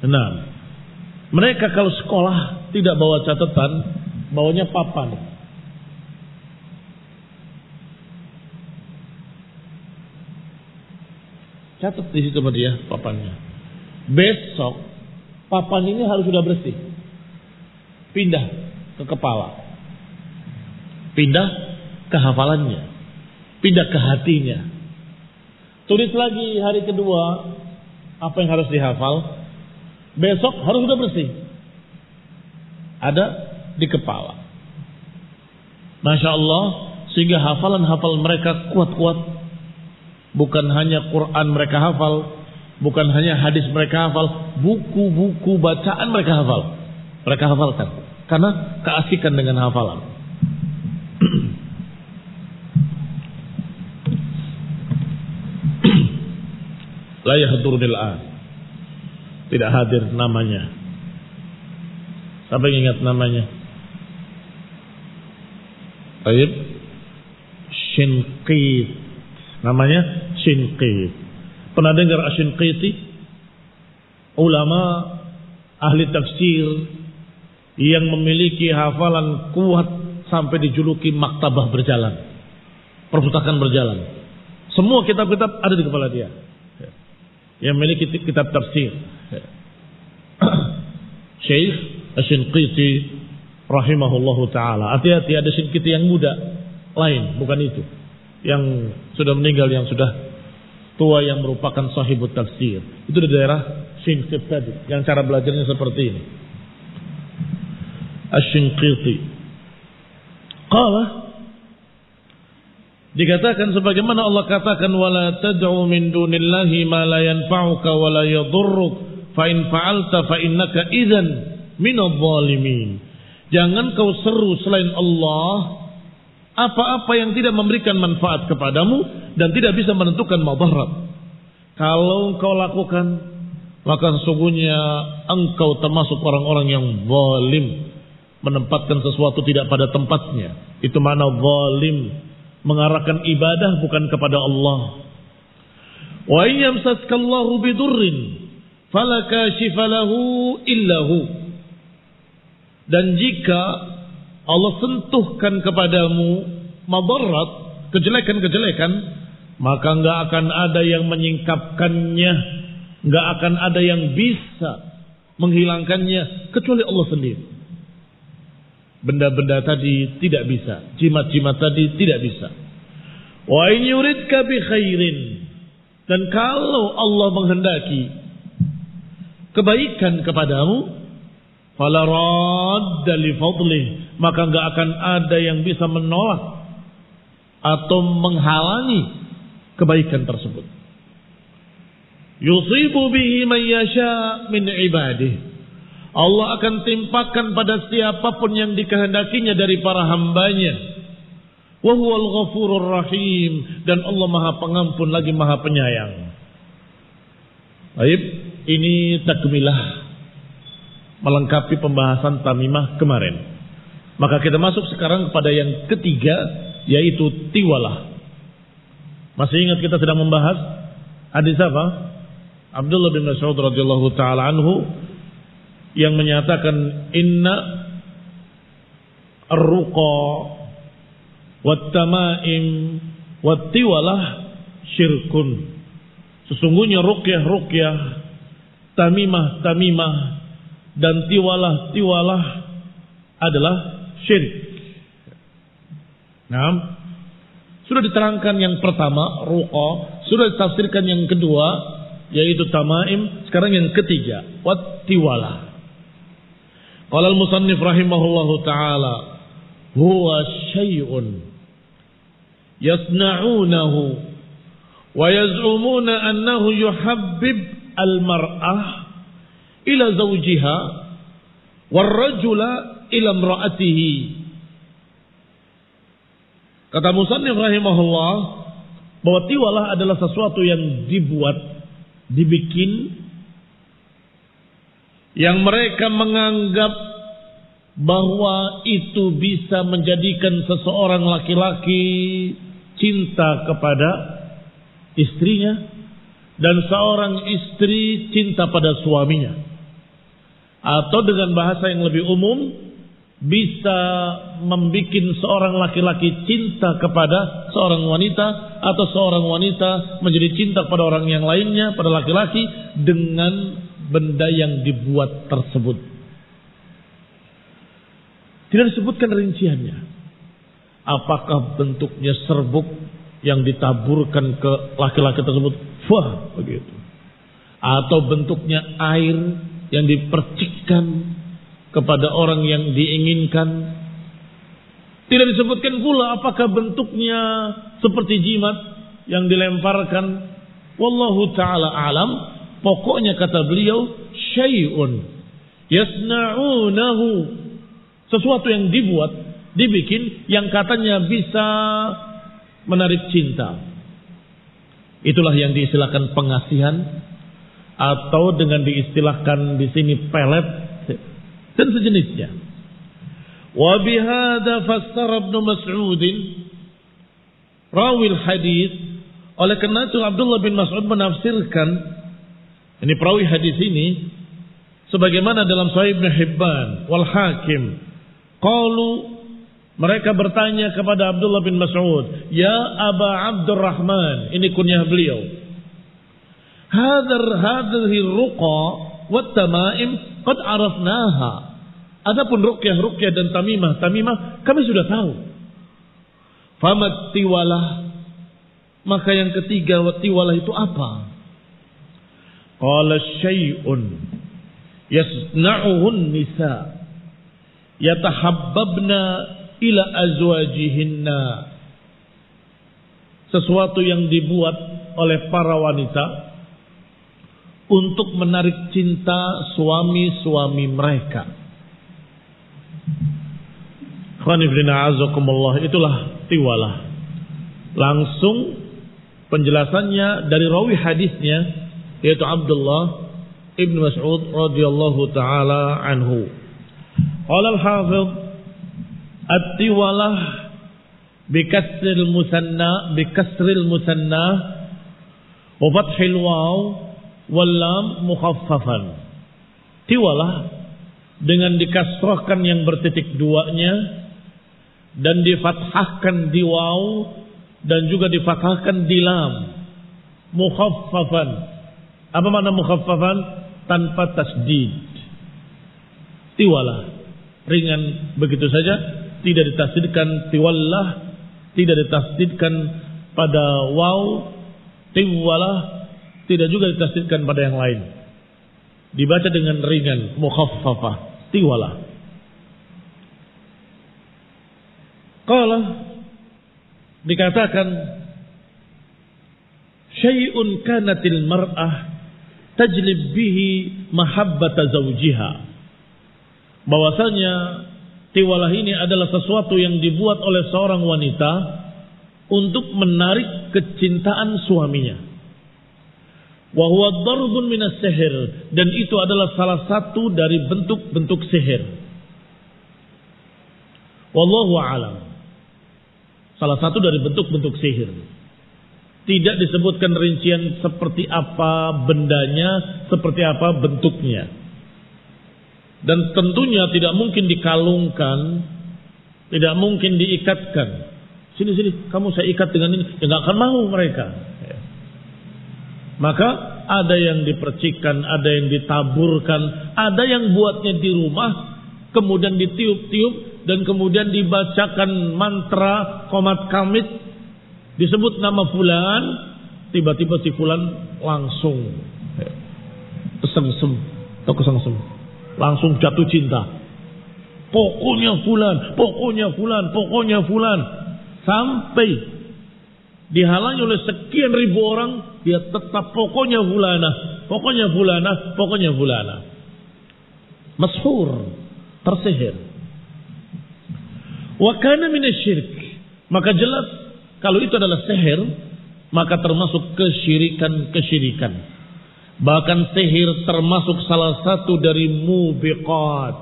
Nah, Mereka kalau sekolah tidak bawa catatan, bawanya papan. Catat di situ sama dia papannya. Besok papan ini harus sudah bersih. Pindah ke kepala. Pindah ke hafalannya. Pindah ke hatinya. Tulis lagi hari kedua apa yang harus dihafal. Besok harus sudah bersih. Ada di kepala. Masya Allah, sehingga hafalan-hafalan mereka kuat-kuat. Bukan hanya Quran mereka hafal, bukan hanya hadis mereka hafal, buku-buku bacaan mereka hafal. Mereka hafalkan karena keasikan dengan hafalan. La yahdur bil an. Tidak hadir namanya. Siapa yang ingat namanya? Baik. Shinqit. Namanya Shinqit. Pernah dengar Ashinqiti? Ulama ahli tafsir yang memiliki hafalan kuat sampai dijuluki maktabah berjalan. Perpustakaan berjalan. Semua kitab-kitab ada di kepala dia. Yang memiliki kitab tafsir. Syekh Ashinqiti rahimahullahu ta'ala. Hati-hati, ada Shinqiti yang muda lain, bukan itu. Yang sudah meninggal, yang sudah tua, yang merupakan sahibut tafsir. Itu di daerah Shinqit tadi, yang cara belajarnya seperti ini. Ashinqiti qala, dikatakan sebagaimana Allah katakan, wala tad'u min dunillahi ma la yanfa'uka wa la yadhurruk fa in fa'alta fa innaka idzan minadh dhalimin. Jangan kau seru selain Allah apa-apa yang tidak memberikan manfaat kepadamu dan tidak bisa menentukan madarat. Kalau engkau lakukan, maka sesungguhnya engkau termasuk orang-orang yang zalim, menempatkan sesuatu tidak pada tempatnya. Itu makna zalim, mengarahkan ibadah bukan kepada Allah. Wa in yamsaskallahu bidurrin fala kashifa lahu illa hu. Dan jika Allah sentuhkan kepadamu madarat, kejelekan-kejelekan, maka enggak akan ada yang menyingkapkannya, enggak akan ada yang bisa menghilangkannya kecuali Allah sendiri. Benda-benda tadi tidak bisa, jimat-jimat tadi tidak bisa. Wa in yuridka bi khairin, dan kalau Allah menghendaki kebaikan kepadamu, fala radda li fadlih, maka enggak akan ada yang bisa menolak atau menghalangi kebaikan tersebut. Yusibu bihi man yasha min ibadihi, Allah akan timpakan pada siapapun yang dikehendakinya dari para hambanya. Wa huwal ghafurur rahim, dan Allah Maha Pengampun lagi Maha Penyayang. Baik, ini takmilah, melengkapi pembahasan tamimah kemarin. Maka kita masuk sekarang kepada yang ketiga, yaitu tiwalah. Masih ingat kita sedang membahas hadis apa? Abdullah bin Mas'ud radhiyallahu taala anhu yang menyatakan inna ar-ruqa wat-tamaim wat-tiwalah syirkun. Sesungguhnya ruqyah-ruqyah, tamimah-tamimah dan tiwalah-tiwalah adalah syirik. Nah, sudah diterangkan yang pertama ruqa, sudah ditafsirkan yang kedua yaitu tamaim, sekarang yang ketiga wat-tiwalah. Qala al-musannif rahimahullahu taala, huwa syai'un yasna'unahu wa yaz'umuna annahu yuhabbib al-mar'ah ila zawjiha war-rajula ila imra'atihi. Kata musannif rahimahullah bahwa tiwalah adalah sesuatu yang dibuat, dibikin, yang mereka menganggap bahwa itu bisa menjadikan seseorang laki-laki cinta kepada istrinya dan seorang istri cinta pada suaminya. Atau dengan bahasa yang lebih umum, bisa membuat seorang laki-laki cinta kepada seorang wanita, atau seorang wanita menjadi cinta pada orang yang lainnya, pada laki-laki, dengan benda yang dibuat tersebut. Tidak disebutkan rinciannya. Apakah bentuknya serbuk yang ditaburkan ke laki-laki tersebut, wah begitu, atau bentuknya air yang dipercikkan kepada orang yang diinginkan. Tidak disebutkan pula apakah bentuknya seperti jimat yang dilemparkan. Wallahu ta'ala alam. Pokoknya kata beliau, syai'un yasna'unahu, sesuatu yang dibikin yang katanya bisa menarik cinta. Itulah yang diistilahkan pengasihan, atau dengan diistilahkan di sini pelet dan sejenisnya. Wa bihadza fassara Ibnu Mas'ud rawi al-hadis. Oleh karena itu Abdullah bin Mas'ud menafsirkan ini perawi hadis ini sebagaimana dalam Sahih Ibnu Hibban wal Hakim. Qalu, mereka bertanya kepada Abdullah bin Mas'ud, "Ya Aba Abdurrahman," ini kunyah beliau. "Hadhihi ruqa wat tamaim qad arafnaha." Adapun ruqyah dan tamimah kami sudah tahu. Famat tiwalah, maka yang ketiga, tiwalah itu apa? Qala syai'un yasna'uhun nisa yatahabbabna ila azwajihinna, sesuatu yang dibuat oleh para wanita untuk menarik cinta suami-suami mereka. Itulah tiwalah. Langsung penjelasannya dari rawi hadisnya, yaitu Abdullah ibn Mas'ud radhiyallahu taala anhu. Qala al-Hafidh at-tiwalah bikasril musanna wa fathil waw wal lam mukhaffafan. Tiwalah dengan dikasrahkan yang bertitik duanya dan difathahkan di waw dan juga difathahkan di lam, mukhaffafan. Apa makna mukhaffafan? Tanpa tasdid. Tiwalah ringan begitu saja, tidak ditasdidkan tiwallah, tidak ditasdidkan pada waw, tiwalah, tidak juga ditasdidkan pada yang lain. Dibaca dengan ringan, mukhaffafah, tiwalah. Qala, dikatakan syai'un kanatil mar'ah tajlib bihi mahabbata zawjiha, bahwasanya tiwalah ini adalah sesuatu yang dibuat oleh seorang wanita untuk menarik kecintaan suaminya. Wa huwa darbun minas sihir, dan itu adalah salah satu dari bentuk-bentuk sihir. Wallahu a'lam. Salah satu dari bentuk-bentuk sihir. Tidak disebutkan rincian seperti apa bendanya, seperti apa bentuknya. Dan tentunya tidak mungkin dikalungkan, tidak mungkin diikatkan. Sini, kamu saya ikat dengan ini. Ya, gak akan mau mereka. Maka ada yang dipercikkan, ada yang ditaburkan, ada yang buatnya di rumah, kemudian ditiup-tiup, dan kemudian dibacakan mantra komat kamit, disebut nama fulan, tiba-tiba si fulan langsung kesengsem atau kesengsem, langsung jatuh cinta. Pokoknya fulan, sampai dihalangi oleh sekian ribu orang, dia tetap pokoknya fulana. Mashhur, tersihir. Wa kana minasyirik, maka jelas kalau itu adalah sihir, maka termasuk kesyirikan. Bahkan sihir termasuk salah satu dari mubiqat.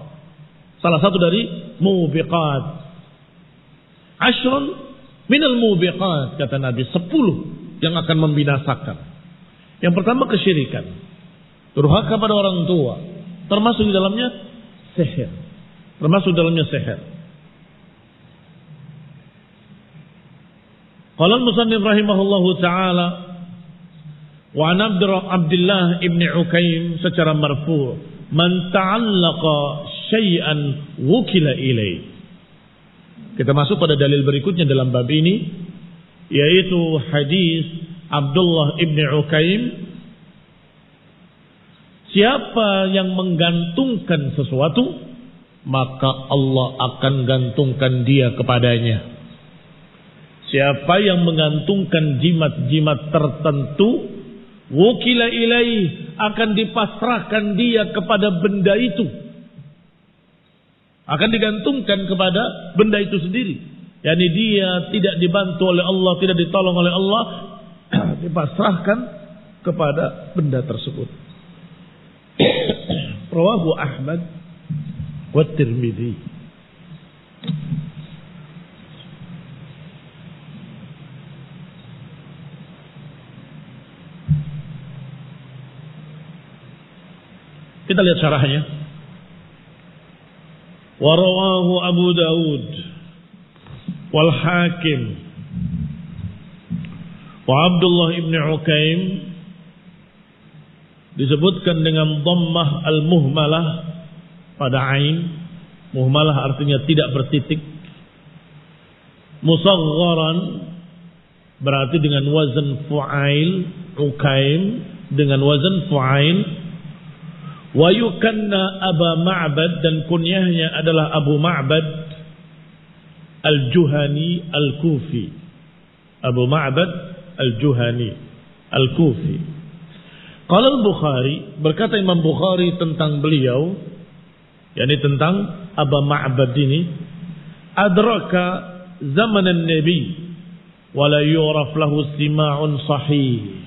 Ashrun minal mubiqat, kata Nabi, 10 yang akan membinasakan. Yang pertama kesyirikan, durhaka pada orang tua, termasuk di dalamnya sihir. Termasuk dalamnya sihir. Qala al-musannif rahimahullahu taala wa an Abdullah ibn Ukaim secara marfu' man ta'allaqa syai'an wukila ilaih. Kita masuk pada dalil berikutnya dalam bab ini, yaitu hadis Abdullah ibn Ukaim. Siapa yang menggantungkan sesuatu, maka Allah akan gantungkan dia kepadanya. Siapa yang menggantungkan jimat-jimat tertentu, wukila ilaih, akan dipasrahkan dia kepada benda itu. Akan digantungkan kepada benda itu sendiri. Yani dia tidak dibantu oleh Allah, tidak ditolong oleh Allah, dipasrahkan kepada benda tersebut. Rawahu Ahmad wa Tirmidzi. Kita lihat syarahnya. Wa rawahu Abu Daud wal Hakim wa Abdullah ibn Ukaim, disebutkan dengan dhammah al-muhmalah pada ain. Muhmalah artinya tidak bertitik. Musaghharan berarti dengan wazan fu'ail. Ukaim dengan wazan fu'ail. Wa yukanna Aba Ma'bad, dan kunyahnya adalah Abu Ma'bad Al-Juhani Al-Kufi. Abu Ma'bad Al-Juhani Al-Kufi. Qala Al-Bukhari, berkata Imam Bukhari tentang beliau, yakni tentang Aba Ma'bad ini, adraka zaman an-nabi wa la yuraf lahu sima'un sahih.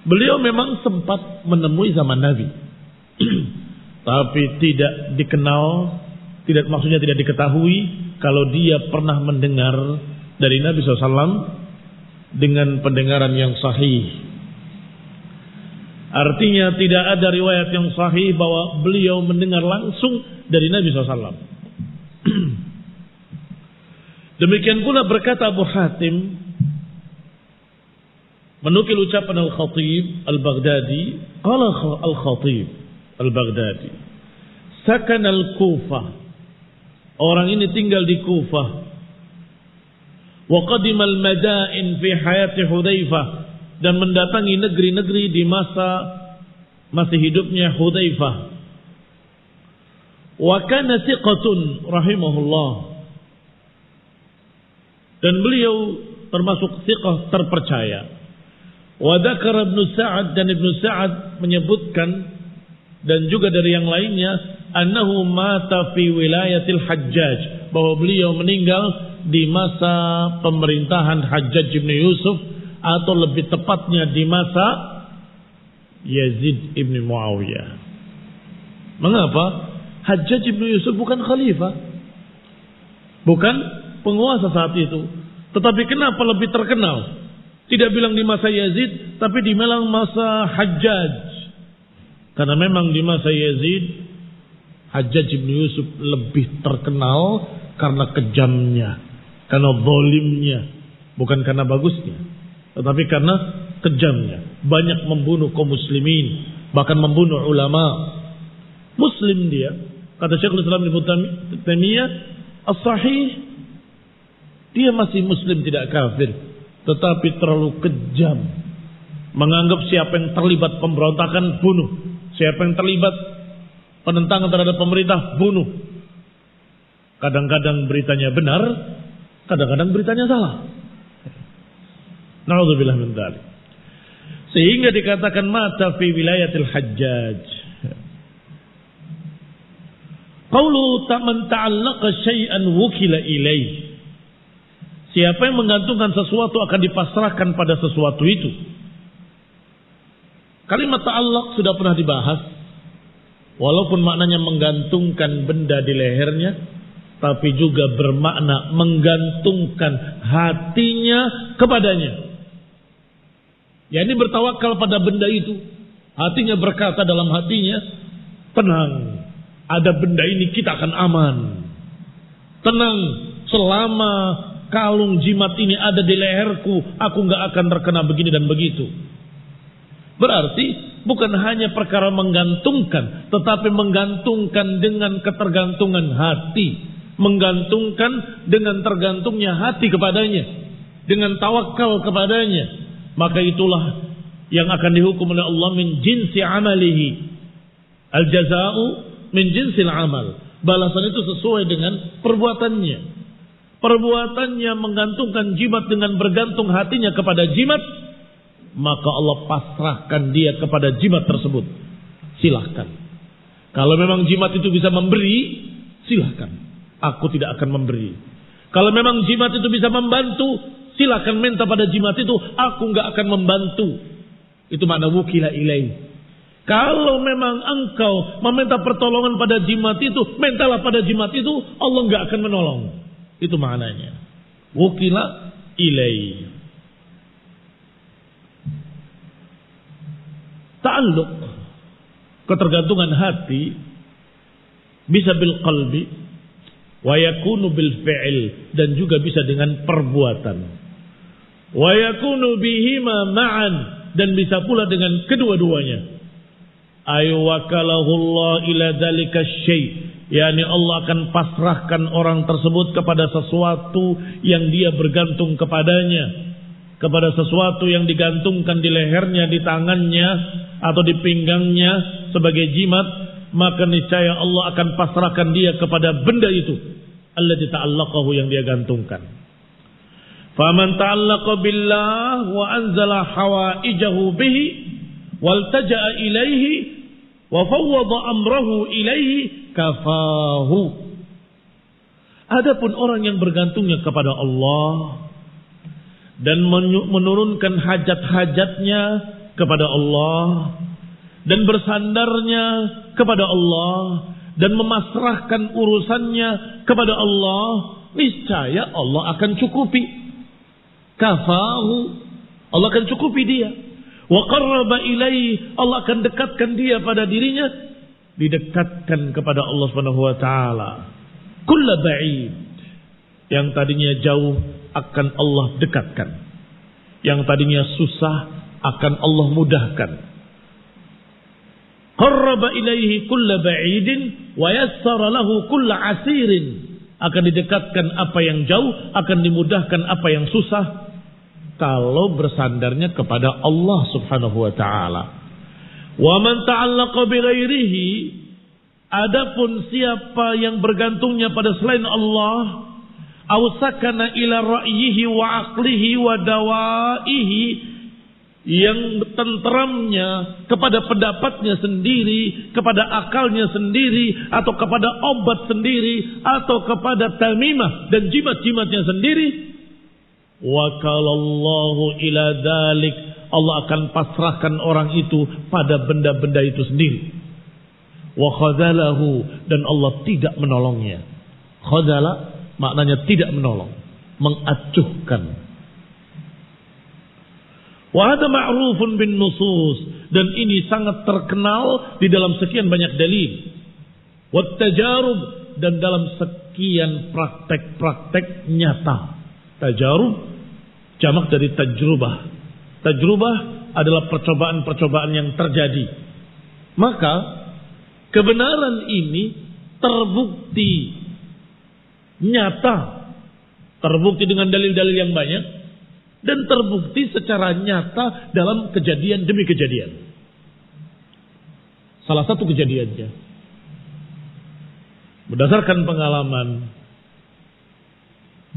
Beliau memang sempat menemui zaman Nabi, tapi tidak dikenal, maksudnya tidak diketahui kalau dia pernah mendengar dari Nabi SAW dengan pendengaran yang sahih. Artinya tidak ada riwayat yang sahih bahwa beliau mendengar langsung dari Nabi SAW. Demikian pula berkata Abu Hatim, menukil ucapan Al-Khatib Al-Baghdadi, qala Al-Khatib Al-Baghdadi, sakana al-Kufah, orang ini tinggal di Kufah, wa qadima al-madain fi hayati Hudzaifah, dan mendatangi negeri-negeri di masa masih hidupnya Hudzaifah. Wa kana thiqatun rahimahullah, dan beliau termasuk thiqah, terpercaya. Wa dzakara Ibnu Sa'ad, dan Ibnu Sa'ad menyebutkan, dan juga dari yang lainnya, annahu mata fi wilayatil Hajjaj, bahwa beliau meninggal di masa pemerintahan Hajjaj bin Yusuf, atau lebih tepatnya di masa Yazid ibn Muawiyah. Mengapa? Hajjaj bin Yusuf bukan khalifah, bukan penguasa saat itu, tetapi kenapa lebih terkenal? Tidak bilang di masa Yazid, tapi dibilang masa Hajjaj. Karena memang di masa Yazid, Hajjaj bin Yusuf lebih terkenal karena kejamnya, karena zalimnya, bukan karena bagusnya, tetapi karena kejamnya. Banyak membunuh kaum muslimin, bahkan membunuh ulama. Muslim dia, kata Syekhul Islam Ibnu Taimiyah, as-sahih, dia masih muslim, tidak kafir, tetapi terlalu kejam. Menganggap siapa yang terlibat pemberontakan, bunuh. Siapa yang terlibat penentangan terhadap pemerintah, bunuh. Kadang-kadang beritanya benar, kadang-kadang beritanya salah. Na'udzubillah min dzalik. Sehingga dikatakan mata fi wilayatil Hajjaj. Qaulu man ta'allaqa syai'an wukila ilaih. Siapa yang menggantungkan sesuatu akan dipasrahkan pada sesuatu itu. Kalimat ta'allaq sudah pernah dibahas. Walaupun maknanya menggantungkan benda di lehernya, tapi juga bermakna menggantungkan hatinya kepadanya. Ya, ini bertawakal pada benda itu. Hatinya berkata dalam hatinya, tenang, ada benda ini kita akan aman. Tenang, selama kalung jimat ini ada di leherku, aku gak akan terkena begini dan begitu. Berarti bukan hanya perkara menggantungkan, tetapi menggantungkan dengan ketergantungan hati, menggantungkan dengan tergantungnya hati kepadanya, dengan tawakal kepadanya. Maka itulah yang akan dihukum oleh Allah min jinsi amalihi. Al-jaza'u min jinsil amal. Balasan itu sesuai dengan perbuatannya. Perbuatannya menggantungkan jimat dengan bergantung hatinya kepada jimat, maka Allah pasrahkan dia kepada jimat tersebut. Silahkan. Kalau memang jimat itu bisa memberi, silahkan. Aku tidak akan memberi. Kalau memang jimat itu bisa membantu, silahkan minta pada jimat itu. Aku gak akan membantu. Itu makna wukila ilaih. Kalau memang engkau meminta pertolongan pada jimat itu, mintalah pada jimat itu, Allah gak akan menolong. Itu maknanya. Wukila ilaih. Ta'alluq, ketergantungan hati, bisa bil qalbi, wa yakunu bil fi'il, dan juga bisa dengan perbuatan. Wa yakunu bihima ma'an, dan bisa pula dengan kedua-duanya. Ayu wakalahullah ila dzalika syai', yakni Allah akan pasrahkan orang tersebut kepada sesuatu yang dia bergantung kepadanya, kepada sesuatu yang digantungkan di lehernya, di tangannya atau di pinggangnya sebagai jimat, maka niscaya Allah akan pasrahkan dia kepada benda itu, alladzi ta'allaqahu, yang dia gantungkan. Faman ta'allaqa billah wa anzala hawaijahu bihi waltaja'a ilaihi wa fawwada amrahu ilaihi kafahu. Adapun orang yang bergantungnya kepada Allah dan menurunkan hajat-hajatnya kepada Allah dan bersandarnya kepada Allah dan memasrahkan urusannya kepada Allah, niscaya Allah akan cukupi. Kafahu, Allah akan cukupi dia. Wa qarraba ilaihi, Allah akan dekatkan dia pada dirinya, didekatkan kepada Allah Subhanahu wa taala. Kullu ba'id, yang tadinya jauh akan Allah dekatkan. Yang tadinya susah akan Allah mudahkan. Qarraba ilaihi kullu ba'idin wa yassara lahu kullu 'asirin. Akan didekatkan apa yang jauh, akan dimudahkan apa yang susah, kalau bersandarnya kepada Allah Subhanahu wa taala. Wa man ta'allaqa bi ghairihi, adapun siapa yang bergantungnya pada selain Allah, aw sakana ila ra'yihi wa aqlihi wa dawaihi, yang tenteramnya kepada pendapatnya sendiri, kepada akalnya sendiri, atau kepada obat sendiri, atau kepada tamimah dan jimat-jimatnya sendiri, wakalallahu ila dzalik, Allah akan pasrahkan orang itu pada benda-benda itu sendiri. Wa khadhalahu, dan Allah tidak menolongnya. Khadhala maknanya tidak menolong, mengacuhkan. Wa hada ma'rufun bin nusus, dan ini sangat terkenal di dalam sekian banyak dalil. Wat tajarub, dan dalam sekian praktek-praktek nyata. Tajarub jamak dari tajrubah. Tajrubah adalah percobaan-percobaan yang terjadi. Maka kebenaran ini terbukti nyata, terbukti dengan dalil-dalil yang banyak, dan terbukti secara nyata dalam kejadian demi kejadian. Salah satu kejadiannya, berdasarkan pengalaman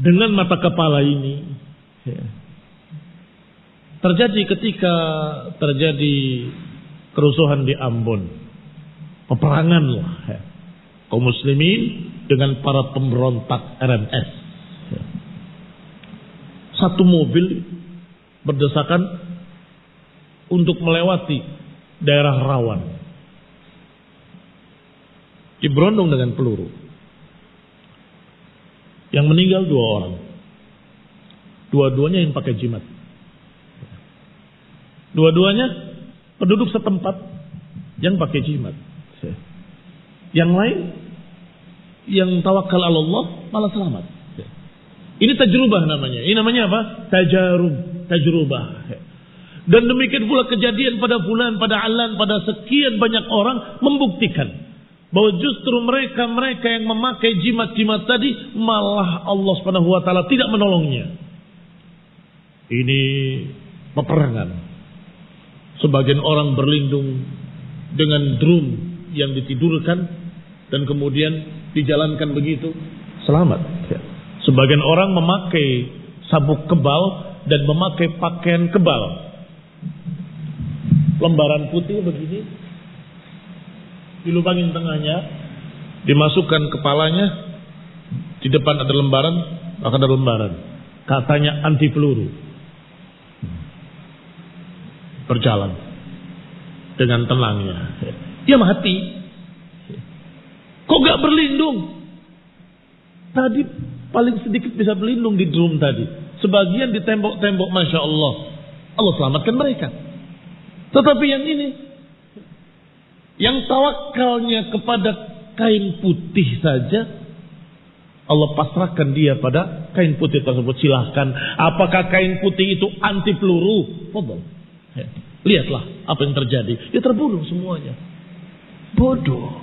dengan mata kepala ini, terjadi ketika terjadi kerusuhan di Ambon, peperangan lah, kaum muslimin dengan para pemberontak RMS. Satu mobil berdesakan untuk melewati daerah rawan, diberondong dengan peluru. Yang meninggal 2 orang, dua-duanya yang pakai jimat, dua-duanya penduduk setempat yang pakai jimat. Yang lain yang tawakal Allah malah selamat. Ini tajrubah namanya. Ini namanya apa? Tajrubah. Dan demikian pula kejadian pada fulan, pada alan, pada sekian banyak orang membuktikan bahwa justru mereka yang memakai jimat-jimat tadi malah Allah Subhanahu wa taala tidak menolongnya. Ini peperangan. Sebagian orang berlindung dengan drum yang ditidurkan dan kemudian dijalankan begitu, selamat. Sebagian orang memakai sabuk kebal dan memakai pakaian kebal. Lembaran putih begini, dilubangin tengahnya, dimasukkan kepalanya, di depan ada lembaran, akan ada lembaran. Katanya anti peluru. Berjalan dengan tenangnya. Dia mati. Kok gak berlindung? Tadi paling sedikit bisa berlindung di drum tadi. Sebagian di tembok-tembok, Masya Allah. Allah selamatkan mereka. Tetapi yang ini, yang tawakalnya kepada kain putih saja, Allah pasrahkan dia pada kain putih tersebut. Silahkan. Apakah kain putih itu anti peluru? Fadhal. Lihatlah apa yang terjadi. Ya terbunuh semuanya. Bodoh.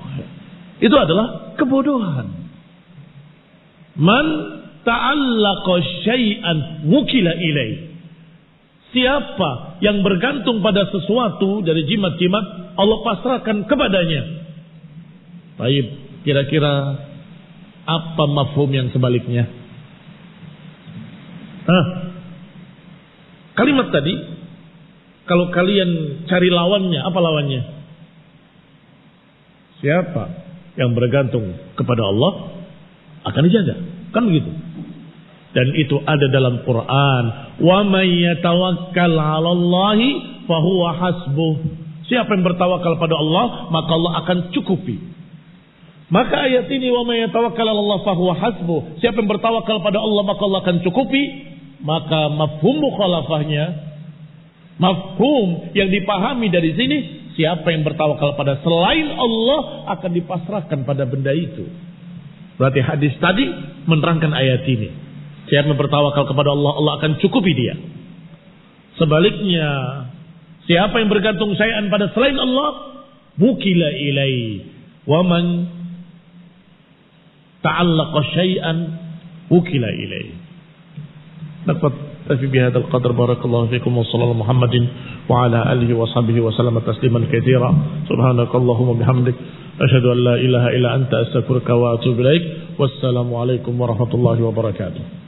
Itu adalah kebodohan. Man ta'allaqa syai'an wukila ilaih. Siapa yang bergantung pada sesuatu dari jimat-jimat, Allah pasrahkan kepadanya. Baik, kira-kira apa mafhum yang sebaliknya? Kalimat tadi, kalau kalian cari lawannya, apa lawannya? Siapa yang bergantung kepada Allah akan dijaga. Kan begitu. Dan itu ada dalam Quran. Wa may yatawakkal 'alallahi fahuwa hasbuh. Siapa yang bertawakal pada Allah, maka Allah akan cukupi. Maka ayat ini, wa may yatawakkal 'alallahi fahuwa hasbuh. Siapa yang bertawakal pada Allah, maka Allah akan cukupi. Maka mafhum mukhalafahnya, mafhum yang dipahami dari sini, siapa yang bertawakal pada selain Allah akan dipasrahkan pada benda itu. Berarti hadis tadi menerangkan ayat ini. Siapa yang bertawakal kepada Allah, Allah akan cukupi dia. Sebaliknya, siapa yang bergantung syai'an pada selain Allah, wukila ilai. Wa man ta'allaqa syai'an wukila ilai. Naktafi bihadzal qadar. Barakallahu fikum wa sallallahu Muhammadin wa ala alihi wa sahbihi wa sallama tasliman katsira. Subhanakallahumma bihamdik asyhadu an la ilaha illa anta astaghfiruka wa atubu ilaik. Wassalamu alaikum warahmatullahi wabarakatuh.